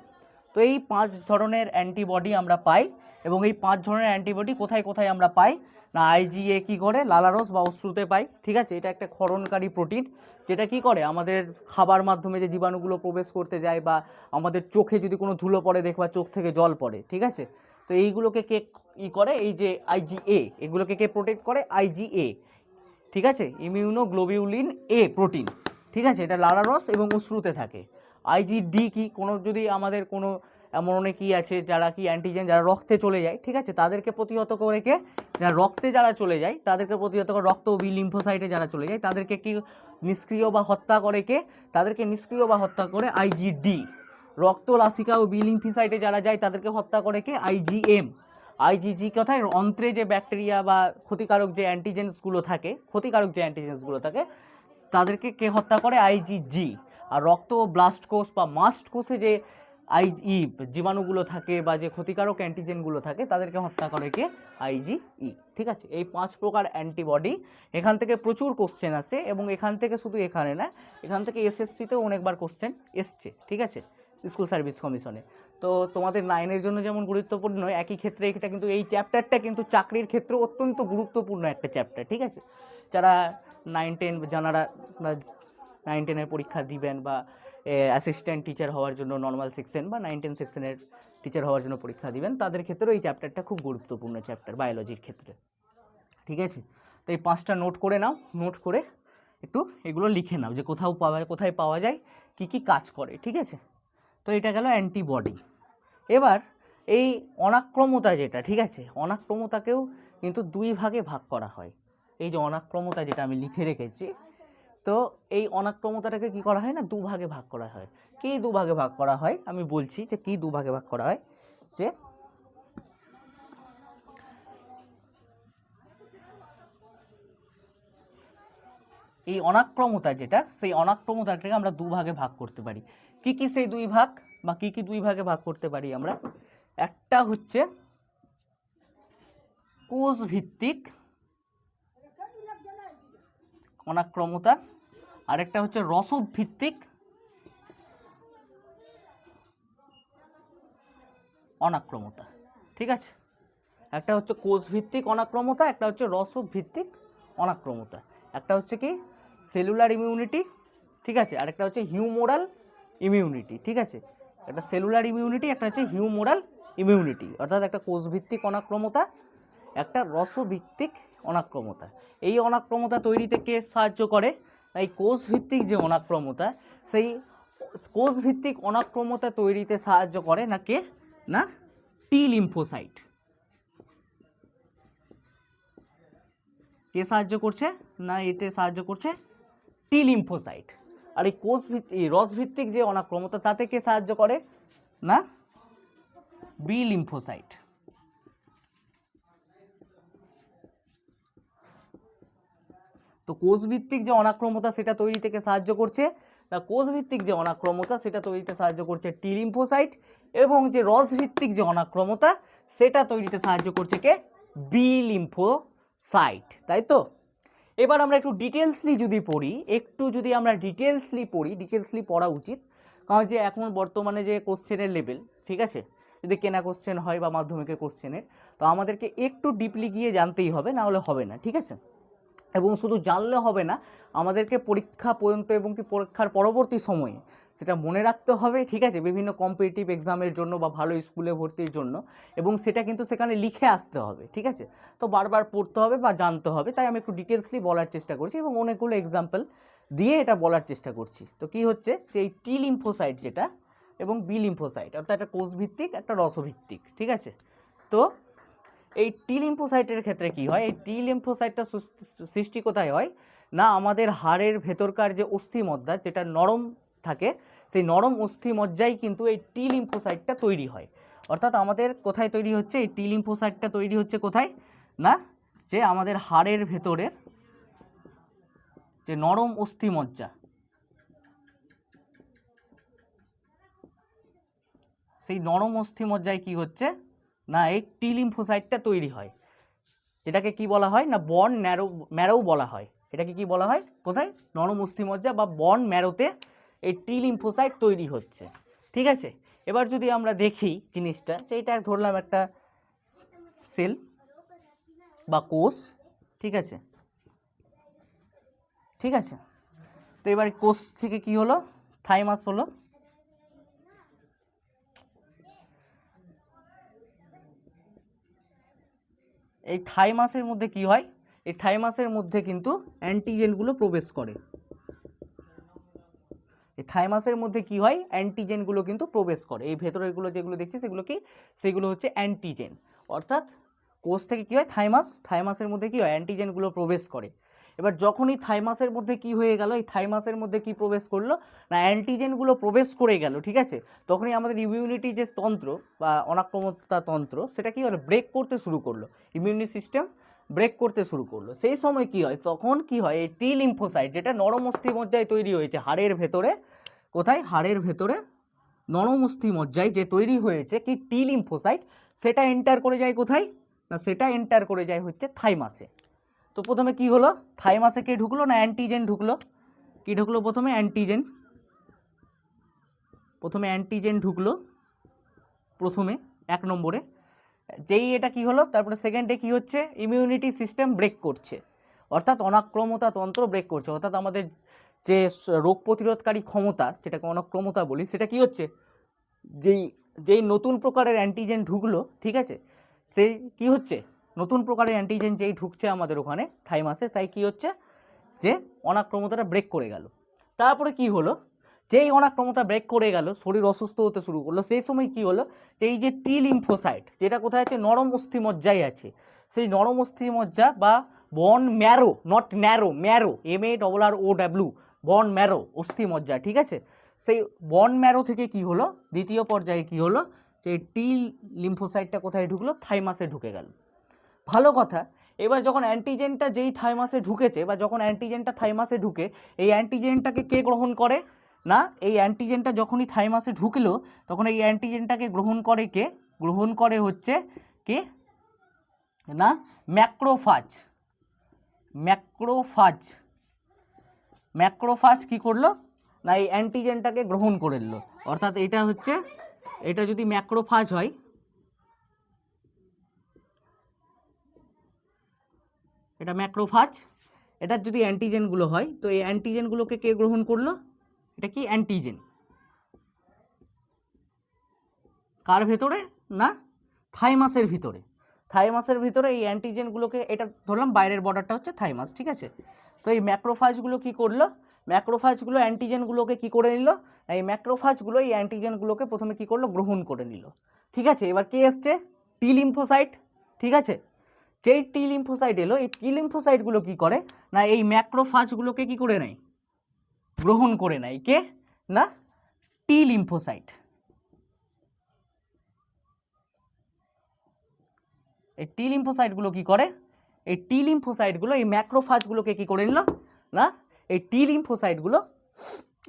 তো এই 5 ধরনের অ্যান্টিবডি আমরা পাই, এবং এই 5 ধরনের অ্যান্টিবডি কোথায় কোথায় আমরা পাই না, আইজিএ কি করে লালারস বা অশ্রুতে পাই, ঠিক আছে। এটা একটা ক্ষরণকারী প্রোটিন, যেটা কি করে আমাদের খাবার মাধ্যমে যে জীবাণুগুলো প্রবেশ করতে যায়, বা আমাদের চোখে যদি কোনো ধুলো পড়ে দেখবা চোখ থেকে জল পড়ে, ঠিক আছে। তো এইগুলোকে কে করে, এই যে আইজিএ, এগুলোকে কে প্রোটেক্ট করে, আইজিএ, ঠিক আছে, ইমিউনোগ্লোবিউলিন এ প্রোটিন, ঠিক আছে। এটা লালারস এবং অশ্রুতে থাকে। আইজিডি কি, কোনো যদি আমাদের কোনো এমন অনেকই আছে যারা কি অ্যান্টিজেন যারা রক্তে চলে যায়, ঠিক আছে, তাদেরকে প্রতিহত করে কে, যারা রক্তে যারা চলে যায় তাদেরকে প্রতিহত করে, রক্ত বি লিম্ফোসাইটে যারা চলে যায় তাদেরকে কি নিষ্ক্রিয় বা হত্যা করে কে, তাদেরকে নিষ্ক্রিয় বা হত্যা করে আইজিডি। রক্ত, লাসিকা ও বি লিম্ফোসাইটে যারা যায় তাদেরকে হত্যা করে কে, আইজিএম। আইজিজি কোথায়, অন্ত্রে যে ব্যাকটেরিয়া বা ক্ষতিকারক যে অ্যান্টিজেন্সগুলো থাকে, ক্ষতিকারক যে অ্যান্টিজেন্সগুলো থাকে তাদেরকে কে হত্যা করে, আইজিজি। আর রক্ত ও ব্লাস্ট কোষ বা মাস্ট কোষে যে আইজি জীবাণুগুলো থাকে বা যে ক্ষতিকারক অ্যান্টিজেনগুলো থাকে তাদেরকে হত্যা করে কে, আইজিই, ঠিক আছে। এই 5 প্রকার অ্যান্টিবডি, এখান থেকে প্রচুর কোশ্চেন আসে, এবং এখান থেকে শুধু এখানে না, এখান থেকে এসএসসিতেও অনেকবার কোশ্চেন এসছে, ঠিক আছে, স্কুল সার্ভিস কমিশনে। তো তোমাদের 9-এর জন্য যেমন গুরুত্বপূর্ণ, একই ক্ষেত্রে এটা কিন্তু এই চ্যাপ্টারটা কিন্তু চাকরির ক্ষেত্রে অত্যন্ত গুরুত্বপূর্ণ একটা চ্যাপ্টার, ঠিক আছে। যারা 9-10 যারা 9-10-এর পরীক্ষা দিবেন বা অ্যাসিস্ট্যান্ট টিচার হওয়ার জন্য নর্মাল সেকশন বা 9-10 সেকশনের টিচার হওয়ার জন্য পরীক্ষা দিবেন, তাদের ক্ষেত্রেও এই চ্যাপ্টারটা খুব গুরুত্বপূর্ণ চ্যাপ্টার বায়োলজির ক্ষেত্রে, ঠিক আছে। তো এই 5টা নোট করে নাও, নোট করে একটু এগুলো লিখে নাও যে কোথায় পাওয়া যায়, কি কি কাজ করে, ঠিক আছে। তো এটা গেল অ্যান্টিবডি। এবার এই অনাক্রমতা যেটা, ঠিক আছে, অনাক্রমতাকেও কিন্তু 2 ভাগে ভাগ করা হয়। এই যে অনাক্রমতা যেটা আমি লিখে রেখেছি, তো এই অনাক্রমতাটাকে কি করা হয় না, 2 ভাগে ভাগ করা হয়। কি 2 ভাগে ভাগ করা হয় আমি বলছি, যে কি 2 ভাগে ভাগ করা হয়, যে এই অনাক্রমতা যেটা, সেই অনাক্রমতাটাকে আমরা 2 ভাগে ভাগ করতে পারি। কি কি সেই 2 ভাগ বা কি কি 2 ভাগে ভাগ করতে পারি আমরা, একটা হচ্ছে কোষ ভিত্তিক অনাক্রমতা, আরেকটা হচ্ছে রসদ ভিত্তিক অনাক্রমতা, ঠিক আছে। একটা হচ্ছে কোষ ভিত্তিক অনাক্রমতা, একটা হচ্ছে রসদ ভিত্তিক অনাক্রমতা। একটা হচ্ছে কি সেলুলার ইমিউনিটি, ঠিক আছে, আরেকটা হচ্ছে হিউমোরাল ইমিউনিটি, ঠিক আছে। একটা সেলুলার ইমিউনিটি, একটা হচ্ছে হিউমোরাল ইমিউনিটি, অর্থাৎ একটা কোষ ভিত্তিক অনাক্রমতা, একটা রসভিত্তিক অনাক্রমতা। এই অনাক্রমতা তৈরিতে কে সাহায্য করে, এই কোষ ভিত্তিক যে অনাক্রমতা, সেই কোষ ভিত্তিক অনাক্রমতা তৈরিতে সাহায্য করে না কে, না টি লিম্ফোসাইট। কে সাহায্য করছে না, এতে সাহায্য করছে টি লিম্ফোসাইট। আর এই কোষ ভিত্তিক রস ভিত্তিক যে অনাক্রমতা, তাতে কে সাহায্য করে না বি লিম্ফোসাইট, তো কোষভিত্তিক যে অনাক্রমতা সেটা তৈরি থেকে সাহায্য করছে না, কোষভিত্তিক যে অনাক্রমতা সেটা তৈরিতে সাহায্য করছে টি লিম্ফোসাইট, এবং যে রসভিত্তিক যে অনাক্রমতা সেটা তৈরিতে সাহায্য করছে কে, বি লিম্ফোসাইট, তাই তো। এবার আমরা একটু ডিটেলসলি যদি পড়ি, ডিটেলসলি পড়া উচিত, কারণ যে এখন বর্তমানে যে কোশ্চেনের লেভেল, ঠিক আছে, যদি কেনা কোশ্চেন হয় বা মাধ্যমিকের কোশ্চেনের, তো আমাদেরকে একটু ডিপলি গিয়ে জানতেই হবে, না হলে হবে না, ঠিক আছে। এবং শুধু জানলে হবে না, আমাদেরকে পরীক্ষা পর্যন্ত এবং কি পরীক্ষার পরবর্তী সময়ে সেটা মনে রাখতে হবে, ঠিক আছে, বিভিন্ন কম্পিটিটিভ এক্সামের জন্য বা ভালো স্কুলে ভর্তির জন্য, এবং সেটা কিন্তু সেখানে লিখে আসতে হবে, ঠিক আছে। তো বারবার পড়তে হবে বা জানতে হবে, তাই আমি একটু ডিটেলসলি বলার চেষ্টা করছি এবং অনেকগুলো এক্সাম্পল দিয়ে এটা বলার চেষ্টা করছি। তো কি হচ্ছে যে এই টি লিম্ফোসাইট যেটা এবং বি লিম্ফোসাইট, অর্থাৎ একটা কোষভিত্তিক একটা রসভিত্তিক, ঠিক আছে। তো এই টি লিম্ফোসাইটের ক্ষেত্রে কি হয়, এই টি লিম্ফোসাইটটা সৃষ্টি কোথায় হয় না, আমাদের হাড়ের ভেতরকার যে অস্থিমজ্জা যেটা নরম থাকে, সেই নরম অস্থিমজ্জায় কিন্তু এই টি লিম্ফোসাইটটা তৈরি হয়। অর্থাৎ আমাদের কোথায় তৈরি হচ্ছে, এই টি লিম্ফোসাইটটা তৈরি হচ্ছে কোথায় না, যে আমাদের হাড়ের ভেতরের যে নরম অস্থিমজ্জা, সেই নরম অস্থিমজ্জায় কি হচ্ছে না, এই টি লিম্ফোসাইটটা তৈরি হয়, যেটাকে কি বলা হয় না, বন ম্যারো বলা হয়। এটাকে কি বলা হয়, কোথায়, নরম অস্থিমজ্জা বা বন ম্যারোতে এই টি লিম্ফোসাইট তৈরি হচ্ছে, ঠিক আছে। এবার যদি আমরা দেখি জিনিসটা, সেইটা ধরলাম একটা সেল বা কোষ, ঠিক আছে, ঠিক আছে। তো এবার কোষ থেকে কি হলো, থাইমাস হলো, এই থাইমাসের মধ্যে কি হয়, এই থাইমাসের মধ্যে কিন্তু অ্যান্টিজেনগুলো প্রবেশ করে, এই থাইমাসের মধ্যে কি হয়, অ্যান্টিজেনগুলো কিন্তু প্রবেশ করে, এই ভেতরেরগুলো যেগুলো দেখছি সেগুলো কি, সেগুলো হচ্ছে অ্যান্টিজেন। অর্থাৎ কোষ থেকে কি হয়, থাইমাসের মধ্যে কি হয়, অ্যান্টিজেনগুলো প্রবেশ করে। এবার যখনই থাইমাসের মধ্যে কি হয়ে গেল, এই থাইমাসের মধ্যে কি প্রবেশ করলো না, অ্যান্টিজেনগুলো প্রবেশ করে গেল, ঠিক আছে। তখনই আমাদের ইমিউনিটি যে তন্ত্র বা অনাক্রমতা তন্ত্র সেটা কি হলো, ব্রেক করতে শুরু করলো, ইমিউনি সিস্টেম ব্রেক করতে শুরু করলো। সেই সময় কি হয়, তখন কি হয়, এই টি লিম্ফোসাইট যেটা নরম অস্থিমজ্জায় তৈরি হয়েছে হাড়ের ভেতরে, কোথায়, হাড়ের ভেতরে নরম অস্থিমজ্জায় যে তৈরি হয়েছে কি টি লিম্ফোসাইট, সেটা এন্টার করে যায় কোথায় না, সেটা এন্টার করে যায় হচ্ছে থাইমাসে। তো প্রথমে কি হলো, থাইমাসে কে ঢুকলো না, অ্যান্টিজেন ঢুকলো, কি ঢুকলো প্রথমে, অ্যান্টিজেন, ঢুকলো প্রথমে 1 নম্বরে, যেই এটা কি হলো, তারপরে সেকেন্ডে কি হচ্ছে, ইমিউনিটি সিস্টেম ব্রেক করছে, অর্থাৎ অনাক্রমতা তন্ত্র ব্রেক করছে, অর্থাৎ আমাদের যে রোগ প্রতিরোধকারী ক্ষমতা যেটাকে অনাক্রমতা বলি, সেটা কি হচ্ছে, যেই যেই নতুন প্রকারের অ্যান্টিজেন ঢুকলো, ঠিক আছে, সেই কি হচ্ছে, নতুন প্রকারের অ্যান্টিজেন যেই ঢুকছে আমাদের ওখানে থাইমাসে, তাই কি হচ্ছে যে অনাক্রমতাটা ব্রেক করে গেল। তারপরে কি হলো, যেই অনাক্রমতা ব্রেক করে গেল, শরীর অসুস্থ হতে শুরু করলো, সেই সময় কি হলো, এই যে টি লিম্ফোসাইট যেটা কোথায় আছে, নরম অস্থিমজ্জায় আছে, সেই নরম অস্থিমজ্জা বা বন marrow, not narrow, marrow, MARROW, বন ম্যারো অস্থিমজ্জা, ঠিক আছে, সেই বন ম্যারো থেকে কি হলো, দ্বিতীয় পর্যায়ে কি হলো, সেই টি লিম্ফোসাইটটা কোথায় ঢুকলো, থাইমাসে ঢুকে গেল। ভালো কথা। এবার যখন অ্যান্টিজেনটা যেই থাইমাসে ঢুকেছে বা যখন অ্যান্টিজেনটা থাইমাসে ঢুকে, এই অ্যান্টিজেনটাকে কে গ্রহণ করে না, এই অ্যান্টিজেনটা যখনই থাইমাসে ঢুকলো, তখন এই অ্যান্টিজেনটাকে গ্রহণ করে কে, গ্রহণ করে হচ্ছে কে না, ম্যাক্রোফাজ। ম্যাক্রোফাজ কি করলো না, এই অ্যান্টিজেনটাকে গ্রহণ করে নিল। অর্থাৎ এটা হচ্ছে, এটা যদি ম্যাক্রোফাজ হয়, এটা ম্যাক্রোফাজ, এটার যদি অ্যান্টিজেনগুলো হয়, তো এই অ্যান্টিজেনগুলোকে কে গ্রহণ করলো, এটা কি অ্যান্টিজেন, কার ভেতরে না, থাইমাসের ভিতরে এই অ্যান্টিজেনগুলোকে, এটা ধরলাম বাইরের বর্ডারটা হচ্ছে থাইমাস, ঠিক আছে। তো এই ম্যাক্রোফাজগুলো কি করলো, ম্যাক্রোফাজগুলো অ্যান্টিজেনগুলোকে কি করে নিল, এই ম্যাক্রোফাজগুলো এই অ্যান্টিজেনগুলোকে প্রথমে কি করলো, গ্রহণ করে নিল, ঠিক আছে। এবার কে এসছে, টি লিম্ফোসাইট, ঠিক আছে। যেই টি লিম্ফোসাইট এলো, এই টি লিম্ফোসাইটগুলো কি করে না, এই ম্যাক্রোফাজগুলোকে কি করে নেয়, গ্রহণ করে নেয়, কে না, টি লিম্ফোসাইট। এই টি লিম্ফোসাইটগুলো কি করে, এই টি লিম্ফোসাইটগুলো এই ম্যাক্রোফাজগুলোকে কি করে নিল না, এই টি লিম্ফোসাইটগুলো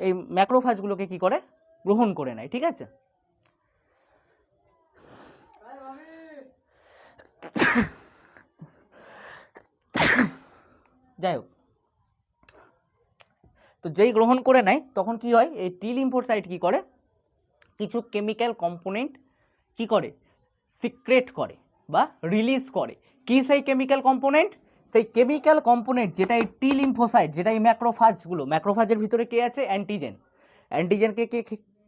এই ম্যাক্রোফাজগুলোকে কি করে গ্রহণ করে নেয়, ঠিক আছে। যাই হোক, তো যেই গ্রহণ করে নেয় তখন কি হয়, এই টি লিম্ফোসাইট কি করে কিছু কেমিক্যাল কম্পোনেন্ট কি করে সিক্রেট করে বা রিলিজ করে। কি সেই কেমিক্যাল কম্পোনেন্ট? সেই কেমিক্যাল কম্পোনেন্ট যেটা এই টি লিম্ফোসাইট, যেটা এই ম্যাক্রোফাজগুলো, ম্যাক্রোফাজের ভিতরে কে আছে অ্যান্টিজেন, অ্যান্টিজেনকে কে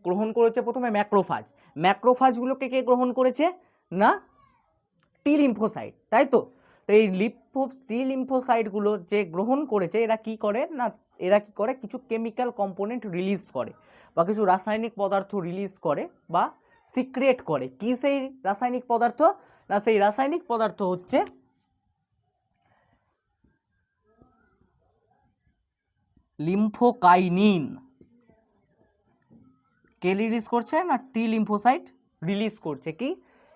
গ্রহণ করেছে প্রথমে ম্যাক্রোফাজ, ম্যাক্রোফাজগুলোকে কে গ্রহণ করেছে না টি লিম্ফোসাইট, তাই তো। তো এই টি লিম্ফোসাইটগুলো যে গ্রহণ করেছে এরা কি করে না, এরা কি করে কিছু কেমিক্যাল কম্পোনেন্ট রিলিজ করে বা কিছু রাসায়নিক পদার্থ রিলিজ করে বা সিক্রেট করে। কি সেই রাসায়নিক পদার্থ না, সেই রাসায়নিক পদার্থ হচ্ছে লিম্ফোকাইনিন। কে রিলিজ করছে না টি লিম্ফোসাইট রিলিজ করছে কি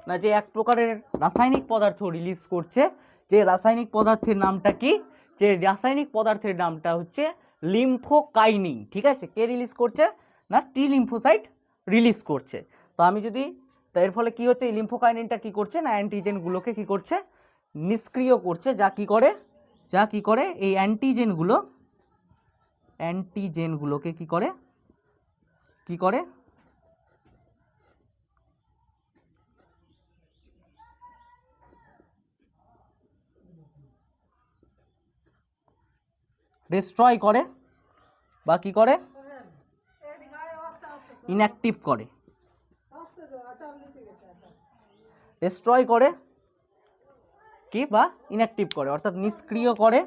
না, যে এক প্রকারের রাসায়নিক পদার্থ রিলিজ করছে, যে রাসায়নিক পদার্থের নামটা কি, যে রাসায়নিক পদার্থের নামটা হচ্ছে লিম্ফোকাইনিন, ঠিক আছে। কে রিলিজ করছে না টি লিম্ফোসাইট রিলিজ করছে। তো আমি যদি, তো এর ফলে কি হচ্ছে, এই লিম্ফোকাইনিনটা কি করছে না অ্যান্টিজেনগুলোকে কি করছে নিষ্ক্রিয় করছে, যা কি করে এই অ্যান্টিজেনগুলোকে কি করে ডিস্ট্রয় করে বা কি করে ইনঅ্যাক্টিভ করে, ডিস্ট্রয় করে কি বা ইনঅ্যাক্টিভ করে, অর্থাৎ নিষ্ক্রিয় করে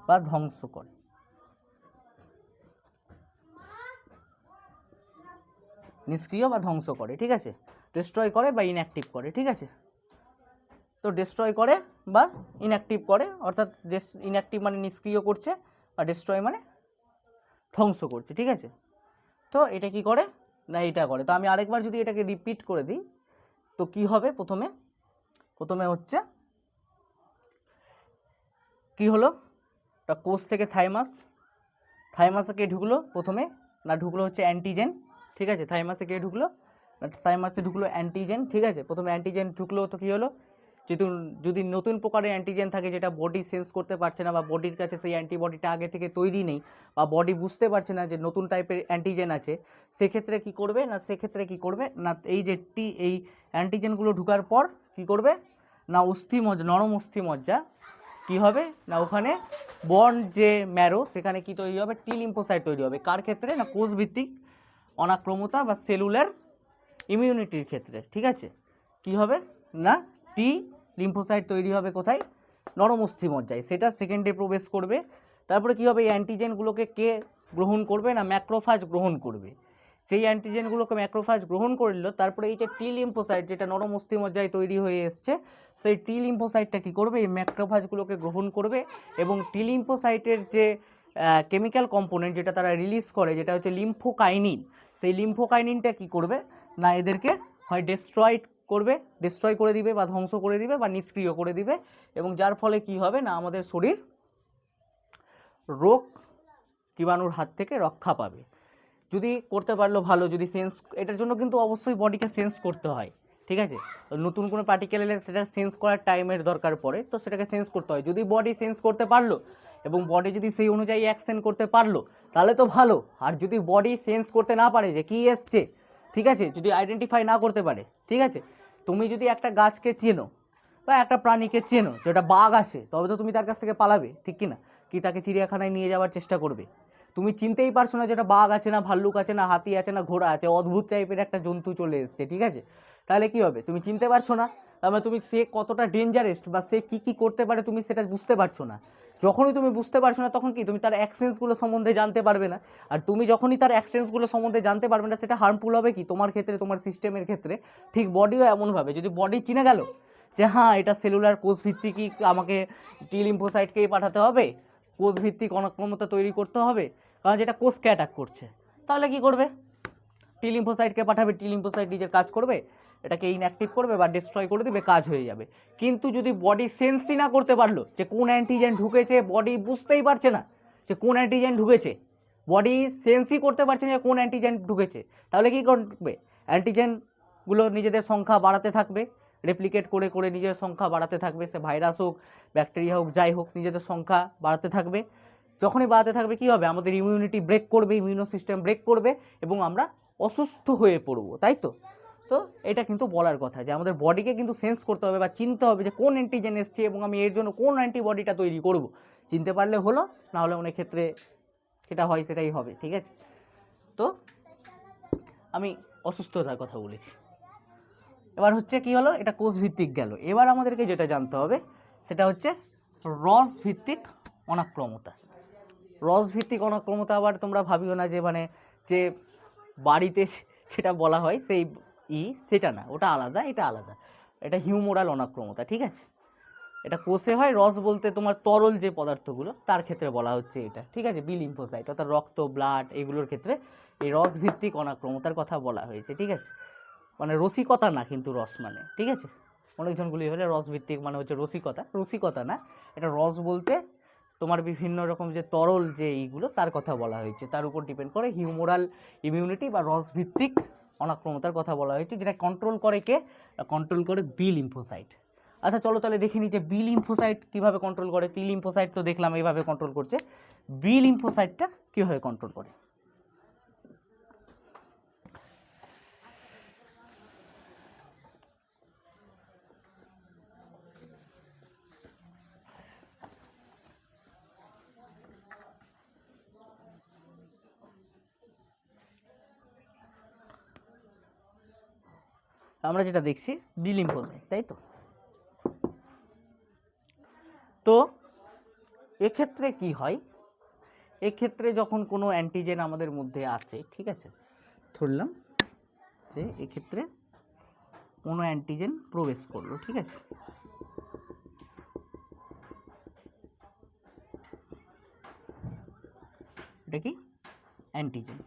বা ধ্বংস করে, নিষ্ক্রিয় বা ধ্বংস করে, ঠিক আছে। ডিস্ট্রয় করে বা ইনঅ্যাক্টিভ করে, ঠিক আছে। তো ডিস্ট্রয় করে বা ইনঅ্যাক্টিভ করে, অর্থাৎ ইনঅ্যাক্টিভ মানে নিষ্ক্রিয় করছে আর ডিস্ট্রয় মানে ধ্বংস করছে, ঠিক আছে। তো এটা কি করে না এটা করে। তো আমি আরেকবার যদি এটাকে রিপিট করে দিই তো কি হবে, প্রথমে হচ্ছে কি হলো, তা কোষ থেকে থাইমাসে কে ঢুকলো প্রথমে না, ঢুকলো হচ্ছে অ্যান্টিজেন, ঠিক আছে। থাইমাসে কে ঢুকলো না, থাইমাসে ঢুকলো অ্যান্টিজেন, ঠিক আছে। প্রথমে অ্যান্টিজেন ঢুকলো তো কি হলো, যদি নতুন প্রকারের অ্যান্টিজেন থাকে যেটা বডি সেন্স করতে পারছে না বা বডির কাছে সেই অ্যান্টিবডিটা আগে থেকে তৈরি নেই বা বডি বুঝতে পারছে না যে নতুন টাইপের অ্যান্টিজেন আছে, সেক্ষেত্রে কি করবে না এই যে এই অ্যান্টিজেনগুলো ঢুকার পর কি করবে না নরম অস্থিমজ্জা কি হবে না, ওখানে বন্ড যে ম্যারো সেখানে কি তৈরি হবে, টি লিম্ফোসাইট তৈরি হবে। কার ক্ষেত্রে না কোষভিত্তিক অনাক্রমতা বা সেলুলার ইমিউনিটির ক্ষেত্রে, ঠিক আছে। কি হবে না টি লিম্ফোসাইট তৈরি হবে কোথায়, নরম অস্থিমজ্জায়, সেটা সেকেন্ডে প্রবেশ করবে। তারপরে কি হবে, এই অ্যান্টিজেনগুলোকে কে গ্রহণ করবে না ম্যাক্রোফাজ গ্রহণ করবে। সেই অ্যান্টিজেনগুলোকে ম্যাক্রোফাজ গ্রহণ করলো, তারপরে এই যে টি লিম্ফোসাইট যেটা নরম অস্থিমজ্জায় তৈরি হয়ে এসছে, সেই টি লিম্ফোসাইটটা কী করবে, এই ম্যাক্রোফাজগুলোকে গ্রহণ করবে এবং টি লিম্ফোসাইটের যে কেমিক্যাল কম্পোনেন্ট যেটা তারা রিলিজ করে, যেটা হচ্ছে লিম্ফোকাইনিন, সেই লিম্ফোকাইনিনটা কী করবে না এদেরকে হয় ডিস্ট্রয় করে দিবে বা ধ্বংস করে দিবে বা নিষ্ক্রিয় করে দিবে, এবং যার ফলে কি হবে না আমাদের শরীর রোগ জীবাণুর হাত থেকে রক্ষা পাবে। যদি করতে পারলো ভালো, যদি সেন্স, এটার জন্য কিন্তু অবশ্যই বডিকে সেন্স করতে হয়, ঠিক আছে। নতুন কোনো পার্টিকেল এলে সেটা সেন্স করার টাইমের দরকার পড়ে, তো সেটাকে সেন্স করতে হয়। যদি বডি সেন্স করতে পারলো এবং বডি যদি সেই অনুযায়ী অ্যাকশন করতে পারলো তাহলে তো ভালো, আর যদি বডি সেন্স করতে না পারে যে কী এসছে, ঠিক আছে, যদি আইডেন্টিফাই না করতে পারে, ঠিক আছে, তুমি যদি একটা গাছকে চেনো বা একটা প্রাণীকে চেনো যেটা বাঘ আসে, তবে তো তুমি তার কাছ থেকে পালাবে, ঠিক কি না, কি তাকে চিড়িয়াখানায় নিয়ে যাওয়ার চেষ্টা করবে। তুমি চিনতেই পারছো না যেটা বাঘ আছে না ভাল্লুক আছে না হাতি আছে না ঘোড়া আছে, অদ্ভুত টাইপের একটা জন্তু চলে এসছে, ঠিক আছে। তাহলে কি হবে, তুমি চিনতে পারছো না, তাহলে তুমি সে কতটা ডেঞ্জারাস বা সে কী করতে পারে তুমি সেটা বুঝতে পারছো না। যখনই তুমি বুঝতে পারছো না তখন কি তুমি তার অ্যাকশনসগুলো সম্বন্ধে জানতে পারবে না, আর তুমি যখনই তার অ্যাকশনসগুলো সম্বন্ধে জানতে পারবে না সেটা হার্মফুল হবে কি তোমার ক্ষেত্রে, তোমার সিস্টেমের ক্ষেত্রে। ঠিক বডিও এমনভাবে, যদি বডি চিনে গেল যে হ্যাঁ এটা সেলুলার কোষভিত্তিকই আমাকে টি লিম্ফোসাইটকেই পাঠাতে হবে, কোষভিত্তিক অনাক্রমতা তৈরি করতে হবে, কারণ যেটা কোষকে অ্যাটাক করছে, তাহলে কি করবে টি লিম্ফোসাইটকে পাঠাবে, টি লিম্ফোসাইট নিজের কাজ করবে, এটাকে ইনঅ্যাক্টিভ করবে বা ডিস্ট্রয় করে দেবে, কাজ হয়ে যাবে। কিন্তু যদি বডি সেন্সই না করতে পারলো যে কোন অ্যান্টিজেন ঢুকেছে, বডি বুঝতেই পারছে না যে কোন অ্যান্টিজেন ঢুকেছে, বডি সেন্সই করতে পারছে না যে কোন অ্যান্টিজেন ঢুকেছে, তাহলে কী করবে? অ্যান্টিজেনগুলো নিজেদের সংখ্যা বাড়াতে থাকবে, রেপ্লিকেট করে করে নিজের সংখ্যা বাড়াতে থাকবে, সে ভাইরাস হোক, ব্যাকটেরিয়া হোক, যাই হোক, নিজেদের সংখ্যা বাড়াতে থাকবে। যখনই বাড়াতে থাকবে কী হবে? আমাদের ইমিউনিটি ব্রেক করবে, ইমিউনো সিস্টেম ব্রেক করবে এবং আমরা অসুস্থ হয়ে পড়বো, তাই তো? তো এটা কিন্তু বলার কথা যে আমাদের বডিকে কিন্তু সেন্স করতে হবে বা চিনতে হবে যে কোন অ্যান্টিজেন এসছে এবং আমি এর জন্য কোন অ্যান্টিবডিটা তৈরি করব। চিনতে পারলে হলো, না হলে অনেক ক্ষেত্রে সেটা হয় সেটাই হবে, ঠিক আছে? তো আমি অসুস্থতার কথা বলেছি। এবার হচ্ছে কি হলো, এটা কোষ ভিত্তিক গেল। এবার আমাদেরকে যেটা জানতে হবে সেটা হচ্ছে রস ভিত্তিক অনাক্রমতা। রস ভিত্তিক অনাক্রমতা আবার তোমরা ভাবিও না যে মানে যে বাড়িতে সেটা বলা হয় সেই সেটা না, ওটা আলাদা, এটা আলাদা। এটা হিউমোরাল অনাক্রমতা, ঠিক আছে? এটা কোষে হয়। রস বলতে তোমার তরল যে পদার্থগুলো তার ক্ষেত্রে বলা হচ্ছে এটা, ঠিক আছে? বি লিম্ফোসাইট অর্থাৎ রক্ত, ব্লাড, এগুলোর ক্ষেত্রে এই রস ভিত্তিক অনাক্রমতার কথা বলা হয়েছে, ঠিক আছে? মানে রসিকতা না কিন্তু রস মানে, ঠিক আছে? অনেকজনগুলি হলে রস ভিত্তিক মানে হচ্ছে রসিকতা, রসিকতা না, এটা রস বলতে তোমার বিভিন্ন রকম যে তরল যে এইগুলো তার কথা বলা হয়েছে, তার উপর ডিপেন্ড করে হিউমোরাল ইমিউনিটি বা রস ভিত্তিক অনাক্রমতার কথা বলা হয়েছে, যেটা কন্ট্রোল করে কে? কন্ট্রোল করে বি লিম্ফোসাইট। আচ্ছা চলো তাহলে দেখে নিই যে বি লিম্ফোসাইট কীভাবে কন্ট্রোল করে। টি লিম্ফোসাইট তো দেখলাম এইভাবে কন্ট্রোল করছে, বি লিম্ফোসাইটটা কীভাবে কন্ট্রোল করে। আমরা যেটা দেখছি বি লিম্ফোসাইট, তাই তো? তো এক্ষেত্রে কি হয়, এক্ষেত্রে যখন কোনো অ্যান্টিজেন আমাদের মধ্যে আসে, ঠিক আছে, ধরলাম যে এক্ষেত্রে কোনো অ্যান্টিজেন প্রবেশ করলো, ঠিক আছে, এটা কি অ্যান্টিজেন।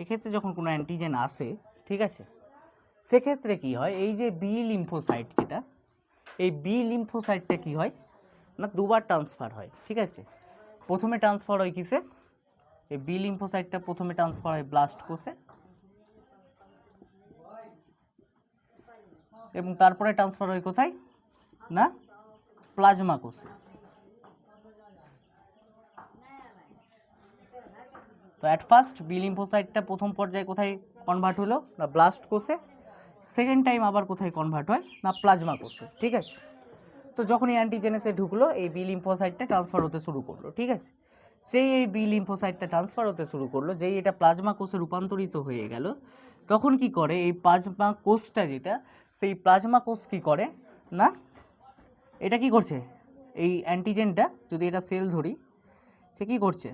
এক্ষেত্রে যখন কোনো অ্যান্টিজেন আসে, ঠিক আছে, সেক্ষেত্রে কি হয়, এই যে বি লিম্ফোসাইট যেটা, এই বি লিম্ফোসাইটটা কি হয় না দুবার ট্রান্সফার হয়, ঠিক আছে? প্রথমে ট্রান্সফার হয় কিসে? এই বি লিম্ফোসাইটটা প্রথমে ট্রান্সফার হয় ব্লাস্ট কোষে এবং তারপরে ট্রান্সফার হয় কোথায় না প্লাজমা কোষে। তো অ্যাট ফার্স্ট বি লিম্ফোসাইটটা প্রথম পর্যায়ে কোথায় কনভার্ট হলো না ব্লাস্ট কোষে, সেকেন্ড টাইম আবার কোথায় কনভার্ট হয় না প্লাজমা কোষে, ঠিক আছে? তো যখন এই অ্যান্টিজেনেসে ঢুকলো এই বি লিম্ফোসাইটটা ট্রান্সফার হতে শুরু করলো, ঠিক আছে? যেই এই বি লিম্ফোসাইটটা ট্রান্সফার হতে শুরু করলো, যেই এটা প্লাজমা কোষে রূপান্তরিত হয়ে গেল, তখন কি করে এই প্লাজমা কোষটা যেটা, সেই প্লাজমা কোষ কি করে না এটা কি করছে, এই অ্যান্টিজেনটা যদি এটা সেল ধরি, সে কি করছে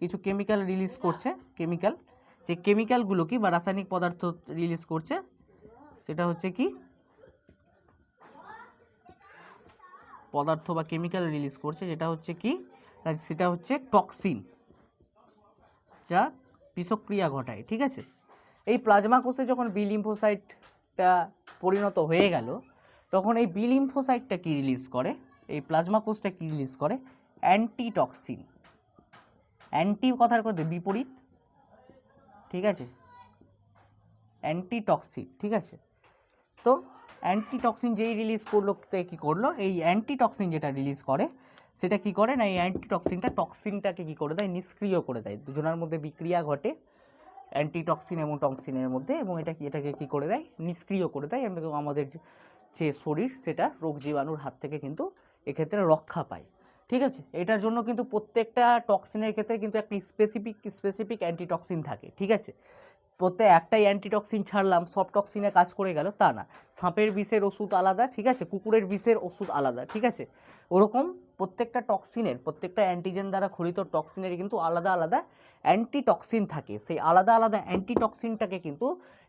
কিছু কেমিক্যাল রিলিজ করছে, কেমিক্যাল, যে কেমিক্যালগুলো কি বা রাসায়নিক পদার্থ রিলিজ করছে, সেটা হচ্ছে কি পদার্থ বা কেমিক্যাল রিলিজ করছে, যেটা হচ্ছে কি সেটা হচ্ছে টক্সিন, যা বিষক্রিয়া ঘটায়, ঠিক আছে? এই প্লাজমা কোষে যখন বি লিম্ফোসাইটটা পরিণত হয়ে গেল, তখন এই বি লিম্ফোসাইটটা কি রিলিজ করে, এই প্লাজমা কোষটা কি রিলিজ করে অ্যান্টিটক্সিন। অ্যান্টি কথার কথা বিপরীত, ঠিক আছে, অ্যান্টিটক্সিন, ঠিক আছে? তো অ্যান্টিটক্সিন যেই রিলিজ করলো কী করলো, এই অ্যান্টিটক্সিন যেটা রিলিজ করে সেটা কি করে না এই অ্যান্টিটক্সিনটা টক্সিনটাকে কী করে দেয়, নিষ্ক্রিয় করে দেয়। দুজনের মধ্যে বিক্রিয়া ঘটে অ্যান্টিটক্সিন এবং টক্সিনের মধ্যে, এবং এটাকে কী করে দেয়, নিষ্ক্রিয় করে দেয়, এবং আমাদের যে শরীর সেটা রোগ জীবাণুর হাত থেকে কিন্তু এক্ষেত্রে রক্ষা পায়, ঠিক আছে? এটার জন্য কিন্তু প্রত্যেকটা টক্সিনের ক্ষেত্রে কিন্তু একটা স্পেসিফিক অ্যান্টিটক্সিন থাকে, ঠিক আছে? প্রত্যেক একটাই অ্যান্টিটক্সিন ছাড়লাম সব টক্সিনে কাজ করে গেল তা না, সাপের বিষের ওষুধ আলাদা, ঠিক আছে, কুকুরের বিষের ওষুধ আলাদা, ঠিক আছে, ওরকম প্রত্যেকটা টক্সিনের, প্রত্যেকটা অ্যান্টিজেন দ্বারা খরিত টক্সিনের কিন্তু আলাদা আলাদা অ্যান্টিটক্সিন থাকে। সেই আলাদা আলাদা অ্যান্টিটক্সিনটাকে কিন্তু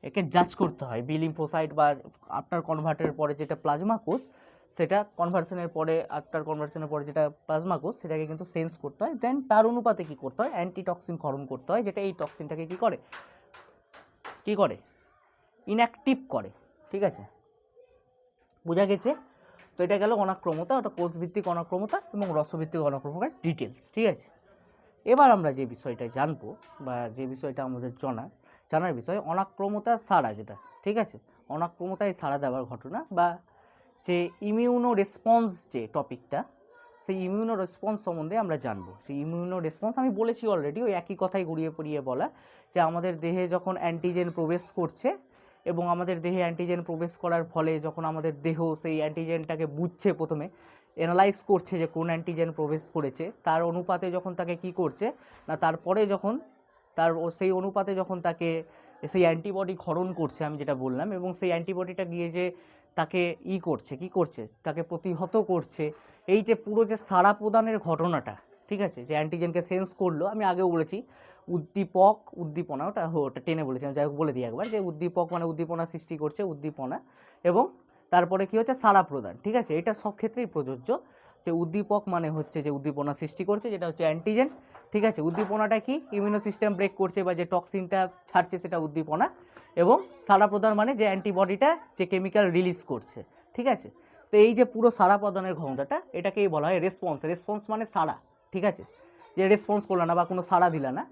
একে জাজ করতে হয়। বি লিম্ফোসাইট বা আফটার কনভার্টের পরে যেটা প্লাজমা কোষ, সেটা কনভার্সনের পরে, আফটার কনভার্সনের পরে যেটা প্লাজমা কোষ, সেটাকে কিন্তু সেন্স করতে হয়। দেন তার অনুপাতে কী করতে হয়, অ্যান্টিটক্সিন ক্ষরণ করতে হয়, যেটা এই টক্সিনটাকে কী করে ইনঅ্যাক্টিভ করে, ঠিক আছে, বোঝা গেছে? তো এটা গেল অনাক্রমতা, ওটা কোষভিত্তিক অনাক্রমতা এবং রসভিত্তিক অনাক্রমতার ডিটেলস, ঠিক আছে। এবার আমরা যে বিষয়টা জানবো বা যে বিষয়টা আমাদের জানার বিষয়, অনাক্রমতা সাড়া, যেটা, ঠিক আছে, অনাক্রমতায় সাড়া দেওয়ার ঘটনা বা যে ইমিউনো রেসপন্স যে টপিকটা, সেই ইমিউনো রেসপন্স সম্বন্ধে আমরা জানবো। সেই ইমিউনো রেসপন্স আমি বলেছি অলরেডি, ওই একই কথাই ঘুরিয়ে পড়িয়ে বলা, যে আমাদের দেহে যখন অ্যান্টিজেন প্রবেশ করছে এবং আমাদের দেহে অ্যান্টিজেন প্রবেশ করার ফলে যখন আমাদের দেহ সেই অ্যান্টিজেনটাকে বুঝছে, প্রথমে অ্যানালাইজ করছে যে কোন অ্যান্টিজেন প্রবেশ করেছে, তার অনুপাতে যখন তাকে কি করছে না, তারপরে যখন সেই অনুপাতে যখন তাকে সেই অ্যান্টিবডি ক্ষরণ করছে, আমি যেটা বললাম, এবং সেই অ্যান্টিবডিটা গিয়ে যে তাকে করছে তাকে প্রতিহত করছে, এই যে পুরো যে সাড়া প্রদানের ঘটনাটা, ঠিক আছে, যে অ্যান্টিজেনকে সেন্স করলো, আমি আগেও বলেছি উদ্দীপনা, ওটা টেনে বলেছিলাম, যাই হোক বলে দিই একবার, যে উদ্দীপক মানে উদ্দীপনা সৃষ্টি করছে, উদ্দীপনা, এবং তারপরে কি হচ্ছে সাড়া প্রদান, ঠিক আছে, এটা সব ক্ষেত্রেই প্রযোজ্য। যে উদ্দীপক মানে হচ্ছে যে উদ্দীপনা সৃষ্টি করছে, যেটা হচ্ছে অ্যান্টিজেন, ঠিক আছে, উদ্দীপনাটা কি ইমিউনো সিস্টেম ব্রেক করছে বা যে টক্সিনটা ছাড়ছে সেটা উদ্দীপনা, এবং সাড়া প্রদান মানে যে অ্যান্টিবডিটা যে কেমিক্যাল রিলিজ করছে, ঠিক আছে। তো এই যে পুরো সাড়া প্রদানের ক্ষমতাটা, এটাকেই বলা হয় রেসপন্স মানে সাড়া, ঠিক আছে, যে রেসপন্স করলো না বা কোনো সাড়া দিলা না।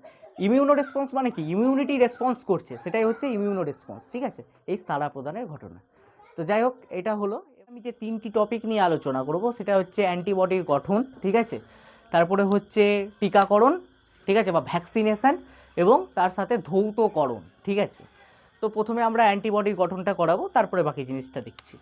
ইমিউনো রেসপন্স মানে কি, ইমিউনিটি রেসপন্স করছে, সেটাই হচ্ছে ইমিউনো রেসপন্স, ঠিক আছে, এই সাড়া প্রদানের ঘটনা। তো যাই হোক, এটা হলো। আমি যে 3টি টপিক নিয়ে আলোচনা করব, সেটা হচ্ছে অ্যান্টিবডির গঠন, ঠিক আছে, তারপরে হচ্ছে টিকাকরণ, ঠিক আছে, বা ভ্যাকসিনেশান, এবং তার সাথে ধৌতকরণ, ঠিক আছে। তো প্রথমে আমরা অ্যান্টিবডির গঠনটা করাবো, তারপরে বাকি জিনিসটা দেখছি।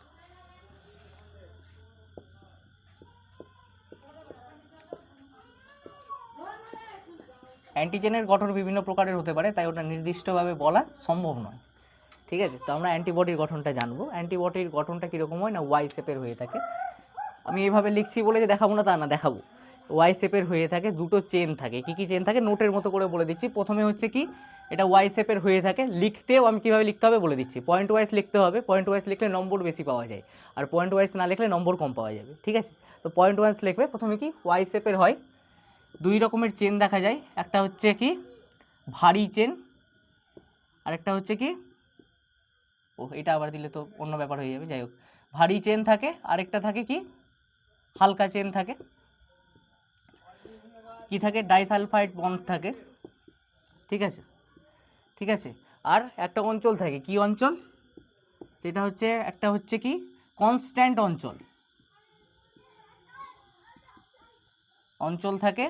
অ্যান্টিজেনের গঠন বিভিন্ন প্রকারের হতে পারে, তাই ওটা নির্দিষ্টভাবে বলা সম্ভব নয়, ঠিক আছে। তো আমরা অ্যান্টিবডির গঠনটা জানবো। অ্যান্টিবডির গঠনটা কীরকম হয় না, ওয়াই শেপের হয়ে থাকে। আমি এইভাবে লিখছি বলে যে দেখাবো না তা না, দেখাবো। ওয়াই শেপের হয়ে থাকে, দুটো চেন থাকে। কী কী চেন থাকে নোটের মতো করে বলে দিচ্ছি। প্রথমে হচ্ছে কি, এটা ওয়াই শেপের হয়ে থাকে, লিখতেও আমি কীভাবে লিখতে হবে বলে দিচ্ছি। পয়েন্ট ওয়াইজ লিখতে হবে, পয়েন্ট ওয়াইজ লিখলে নম্বর বেশি পাওয়া যায়, আর পয়েন্ট ওয়াইজ না লিখলে নম্বর কম পাওয়া যাবে, ঠিক আছে। তো পয়েন্ট ওয়াইজ লিখবে। প্রথমে কি, ওয়াই শেপের হয়, 2 রকমের চেন দেখা যায়। একটা হচ্ছে কি ভারী চেন, আরেকটা হচ্ছে কি, এটা আবার দিলে তো অন্য ব্যাপার হয়ে যাবে, যাই হোক, ভারী চেন থাকে, আরেকটা থাকে কি হালকা চেন থাকে। কি থাকে, ডাইসালফাইড বন্ড থাকে, ঠিক আছে, ঠিক আছে। আর একটা অঞ্চল থাকে, কি অঞ্চল, সেটা হচ্ছে একটা হচ্ছে কি কনস্ট্যান্ট অঞ্চল থাকে,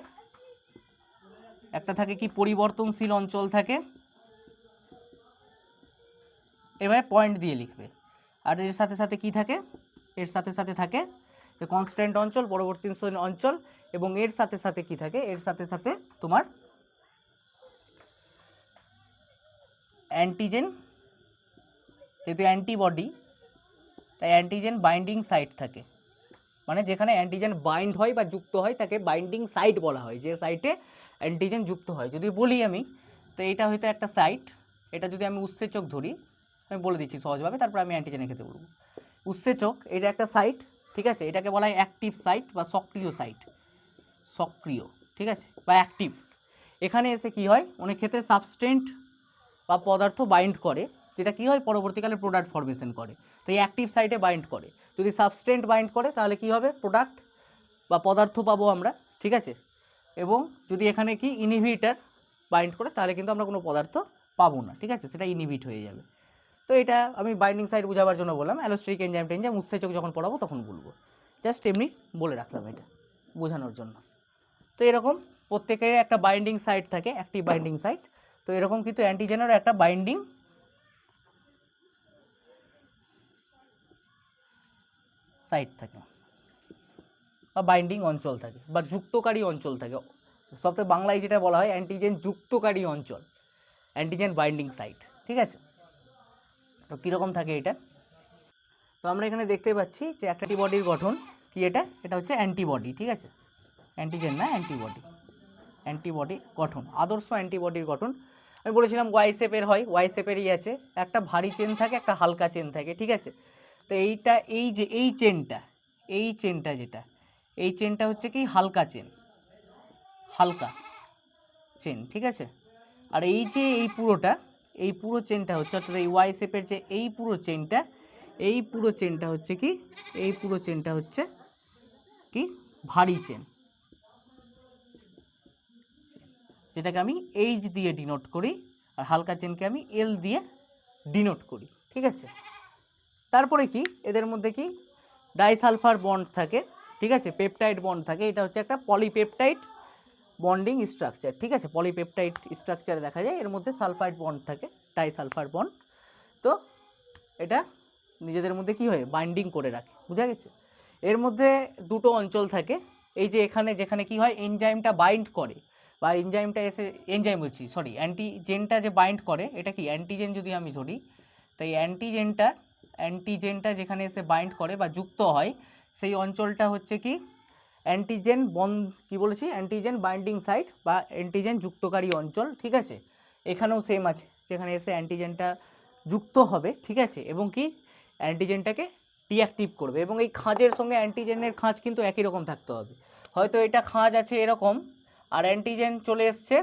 একটা থাকে কি পরিবর্তনশীল অঞ্চল থাকে। এবারে পয়েন্ট দিয়ে লিখবে। আর এর সাথে সাথে কি থাকে, এর সাথে সাথে থাকে যে কনস্ট্যান্ট অঞ্চল, পরিবর্তনশীল অঞ্চল, এবং এর সাথে সাথে কি থাকে, এর সাথে সাথে তোমার অ্যান্টিজেন, যেহেতু অ্যান্টিবডি তাই অ্যান্টিজেন বাইন্ডিং সাইট থাকে। মানে যেখানে অ্যান্টিজেন বাইন্ড হয় বা যুক্ত হয় তাকে বাইন্ডিং সাইট বলা হয়, যে সাইটে অ্যান্টিজেন যুক্ত হয়। যদি বলি আমি, তো এটা হয়তো একটা সাইট, এটা যদি আমি উৎসেচক ধরি, আমি বলে দিচ্ছি সহজভাবে, তারপর আমি অ্যান্টিজেনের ক্ষেত্রে বলবো। উৎসেচক এটা একটা সাইট, ঠিক আছে, এটাকে বলা হয় অ্যাক্টিভ সাইট বা সক্রিয় সাইট, সক্রিয়, ঠিক আছে, বা অ্যাক্টিভ। এখানে এসে কি হয়, অনেক ক্ষেত্রে সাবস্টেন্ট বা পদার্থ বাইন্ড করে, যেটা কি হয় পরবর্তীকালে প্রোডাক্ট ফরমেশন করে। তো এই অ্যাক্টিভ সাইটে বাইন্ড করে। যদি সাবস্টেন্ট বাইন্ড করে তাহলে কি হবে, প্রোডাক্ট বা পদার্থ পাবো আমরা, ঠিক আছে। এবং যদি এখানে কি ইনহিবিটার বাইন্ড করে তাহলে কিন্তু আমরা কোনো পদার্থ পাবো না, ঠিক আছে, সেটা ইনহিবিট হয়ে যাবে। তো এটা আমি বাইন্ডিং সাইট বোঝাবার জন্য বললাম। অ্যালোস্টেরিক এনজাইম উৎসেচক যখন পড়াবো তখন বলবো, জাস্ট এমনি বলে রাখলাম এটা বোঝানোর জন্য। তো এরকম প্রত্যেকের একটা বাইন্ডিং সাইট থাকে, অ্যাক্টিভ বাইন্ডিং সাইট। তো এরকম কিন্তু অ্যান্টিজেনেরও একটা বাইন্ডিং সাইট থাকে বা বাইন্ডিং অঞ্চল থাকে বা যুক্তকারী অঞ্চল থাকে। সবথেকে বাংলায় যেটা বলা হয় অ্যান্টিজেন যুক্তকারী অঞ্চল, অ্যান্টিজেন বাইন্ডিং সাইট, ঠিক আছে। তো কীরকম থাকে এটা, তো আমরা এখানে দেখতে পাচ্ছি যে একটা অ্যান্টিবডির গঠন কি, এটা হচ্ছে অ্যান্টিবডি, ঠিক আছে, অ্যান্টিজেন না অ্যান্টিবডি, অ্যান্টিবডি গঠন, আদর্শ অ্যান্টিবডির গঠন। আমি বলেছিলাম ওয়াই শেপের হয়, ওয়াই শেপেরই আছে, একটা ভারী চেন থাকে একটা হালকা চেন থাকে, ঠিক আছে। তো এইটা এই যে এই চেনটা যেটা, এই চেনটা হচ্ছে কি হালকা চেন, হালকা চেন, ঠিক আছে। আর এই যে এই পুরো চেনটা হচ্ছে, অর্থাৎ এই ওয়াই শেপের যে এই পুরো চেনটা হচ্ছে কি, এই পুরো চেনটা হচ্ছে কি ভারী চেন, যেটাকে আমি এইচ দিয়ে ডিনোট করি, আর হালকা চেনকে আমি এল দিয়ে ডিনোট করি, ঠিক আছে। তারপরে কি এদের মধ্যে কি ডাইসালফার বন্ড থাকে, ঠিক আছে, পেপটাইড বন্ড থাকে, এটা হচ্ছে একটা পলিপেপটাইড বন্ডিং স্ট্রাকচার, ঠিক আছে, পলিপেপটাইড স্ট্রাকচার দেখা যায়, এর মধ্যে সালফাইড বন্ড থাকে, ডাইসালফার বন্ড। তো এটা নিজেদের মধ্যে কি হয় বাইন্ডিং করে রাখে, বোঝা গেছে। এর মধ্যে দুটো অঞ্চল থাকে, এই যে যেখানে কি হয় এনজাইমটা বাইন্ড করে, বা এনজাইমটা এসে অ্যান্টিজেনটা যে বাইন্ড করে, এটা কি অ্যান্টিজেন যদি আমি ধরি, তাই অ্যান্টিজেনটা যেখানে এসে বাইন্ড করে বা যুক্ত হয়, সেই অঞ্চলটা হচ্ছে কি অ্যান্টিজেন অ্যান্টিজেন বাইন্ডিং সাইট বা অ্যান্টিজেন যুক্তকারী অঞ্চল, ঠিক আছে। এখানেও সেম আছে, যেখানে এসে অ্যান্টিজেনটা যুক্ত হবে, ঠিক আছে, এবং কি অ্যান্টিজেনটাকে ডিঅ্যাক্টিভ করবে, এবং এই খাঁজের সঙ্গে অ্যান্টিজেনের খাঁজ কিন্তু একই রকম থাকতে হবে। হয়তো এটা খাঁজ আছে এরকম, আর অ্যান্টিজেন চলে এসছে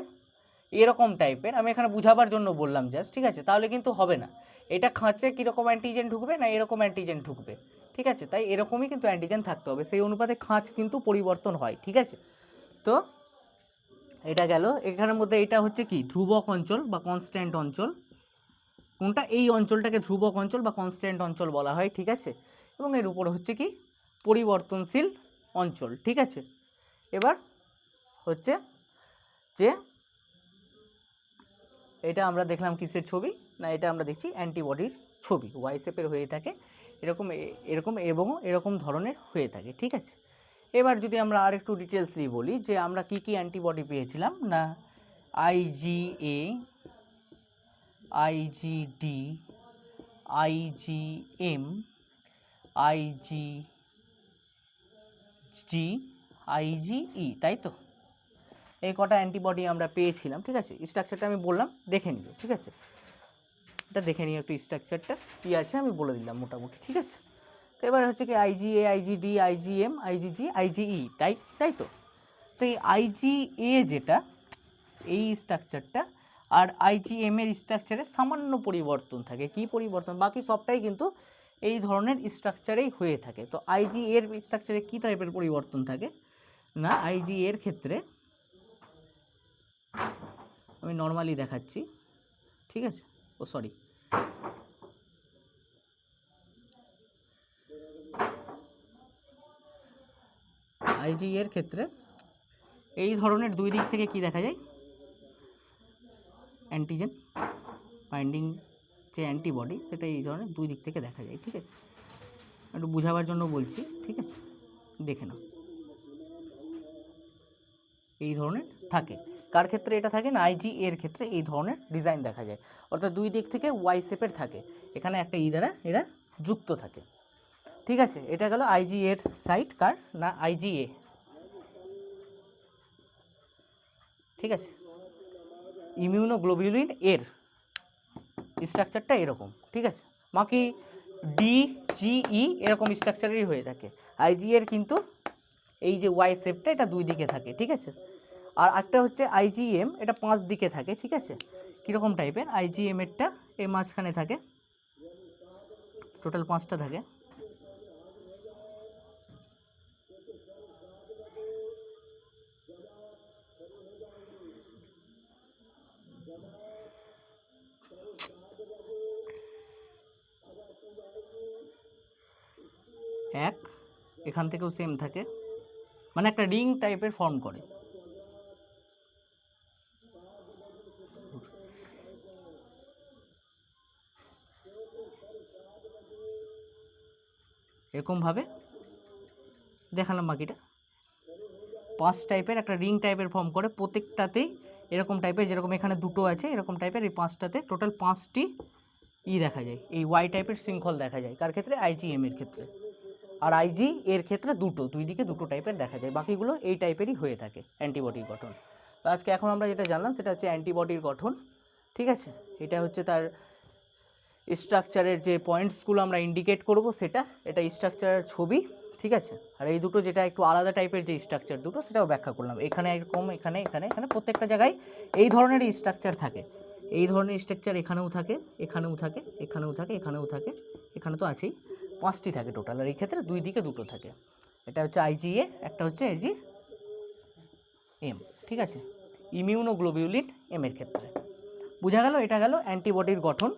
এরকম টাইপের, আমি এখানে বুঝাবার জন্য বললাম জাস্ট, ঠিক আছে, তাহলে কিন্তু হবে না। এটা খাঁচে কীরকম অ্যান্টিজেন ঢুকবে না এরকম অ্যান্টিজেন ঢুকবে, ঠিক আছে, তাই এরকমই কিন্তু অ্যান্টিজেন থাকতে হবে, সেই অনুপাতে খাঁজ কিন্তু পরিবর্তন হয়, ঠিক আছে। তো এটা গেল, এখানের মধ্যে এটা হচ্ছে কি ধ্রুবক অঞ্চল বা কনস্ট্যান্ট অঞ্চল, কোনটা এই অঞ্চলটাকে ধ্রুবক অঞ্চল বা কনস্ট্যান্ট অঞ্চল বলা হয়, ঠিক আছে, এবং এর উপর হচ্ছে কি পরিবর্তনশীল অঞ্চল, ঠিক আছে। এবার হচ্ছে যে এটা আমরা দেখলাম কিসের ছবি না, এটা আমরা দেখছি অ্যান্টিবডির ছবি, ওয়াই শেপের হয়ে থাকে, এরকম ধরনের হয়ে থাকে, ঠিক আছে। এবার যদি আমরা আর একটু ডিটেলসলি বলি যে আমরা কি কি অ্যান্টিবডি পেয়েছিলাম না, আইজিএ, আইজিডি, আইজিএম, আইজিজি, আইজিই, তাই তো, এই কটা অ্যান্টিবডি আমরা পেয়েছিলাম, ঠিক আছে। স্ট্রাকচারটা আমি বললাম, দেখে নিও, ঠিক আছে, এটা দেখে নিও একটু স্ট্রাকচারটা কী আছে, আমি বলে দিলাম মোটামুটি, ঠিক আছে। তো এবার হচ্ছে কি আইজিএ, আইজিডি, আইজিএম, আইজিজি, আইজিই, তাই তো। তো এই আইজিএ যেটা, এই স্ট্রাকচারটা আর আইজিএম এর স্ট্রাকচারে সামান্য পরিবর্তন থাকে, কি পরিবর্তন, বাকি সবটাই কিন্তু এই ধরনের স্ট্রাকচারেই হয়ে থাকে। তো আইজিএ এর স্ট্রাকচারে কী টাইপের পরিবর্তন থাকে না, আইজিএ এর ক্ষেত্রে আমি নর্মালি দেখাচ্ছি, ঠিক আছে, আইজি এর ক্ষেত্রে এই ধরনের দুই দিক থেকে কি দেখা যায়, অ্যান্টিজেন বাইন্ডিং যে অ্যান্টিবডি সেটা এই ধরনের দুই দিক থেকে দেখা যায়, ঠিক আছে, একটু বোঝাবার জন্য বলছি, ঠিক আছে, দেখে নাও। এই ধরনের থাকে, কার ক্ষেত্রে এটা থাকে না, আইজি এর ক্ষেত্রে এই ধরনের ডিজাইন দেখা যায়, অর্থাৎ দুই দিক থেকে ওয়াই শেপের থাকে, এখানে একটা দ্বারা এরা যুক্ত থাকে, ঠিক আছে। এটা গেল আইজি এর সাইট, কার না আইজিএ, ঠিক আছে। ইমিউনোগ্লোবিউলিন এর স্ট্রাকচারটা এরকম, ঠিক আছে, বাকি ডিজিই এরকম স্ট্রাকচারেরই হয়ে থাকে। আইজি এর কিন্তু এই যে ওয়াই শেপটা এটা দুই দিকে থাকে, ঠিক আছে। আর একটা হচ্ছে আইজিএম, এটা 5 দিকে থাকে, ঠিক আছে। কীরকম টাইপের আইজিএম এরটা, এই মাঝখানে থাকে, টোটাল 5টা থাকে। এক এখান থেকেও সেম থাকে, মানে একটা রিং টাইপের ফর্ম করে, এরকমভাবে দেখালাম। বাকিটা 5 টাইপের একটা রিং টাইপের ফর্ম করে, প্রত্যেকটাতেই এরকম টাইপের, যেরকম এখানে দুটো আছে এরকম টাইপের, এই পাঁচটাতে টোটাল 5টি দেখা যায়, এই ওয়াই টাইপের শৃঙ্খল দেখা যায় কার ক্ষেত্রে, আইজিএম এর ক্ষেত্রে। আর আইজি এর ক্ষেত্রে দুই দিকে দুটো টাইপের দেখা যায়, বাকিগুলো এই টাইপেরই হয়ে থাকে অ্যান্টিবডির গঠন। তো আজকে এখন আমরা যেটা জানলাম সেটা হচ্ছে অ্যান্টিবডির গঠন, ঠিক আছে। এটা হচ্ছে তার স্ট্রাকচারের যে পয়েন্টসগুলো আমরা ইন্ডিকেট করব সেটা, এটা স্ট্রাকচারের ছবি, ঠিক আছে। আর এই দুটো যেটা একটু আলাদা টাইপের যে স্ট্রাকচার দুটো, সেটাও ব্যাখ্যা করলাম। এখানে এরকম, এখানে এখানে এখানে প্রত্যেকটা জায়গায় এই ধরনের স্ট্রাকচার থাকে, এই ধরনের স্ট্রাকচার এখানেও থাকে, এখানেও থাকে, এখানেও থাকে, এখানেও থাকে, এখানে তো আছেই, 5টি থাকে টোটাল। আর এই ক্ষেত্রে দুই দিকে দুটো থাকে। এটা হচ্ছে আইজিএ, একটা হচ্ছে আইজি এম, ঠিক আছে। ইমিউনোগ্লোবিউলিন এম এর ক্ষেত্রে বোঝা গেল। এটা গেল অ্যান্টিবডির গঠন।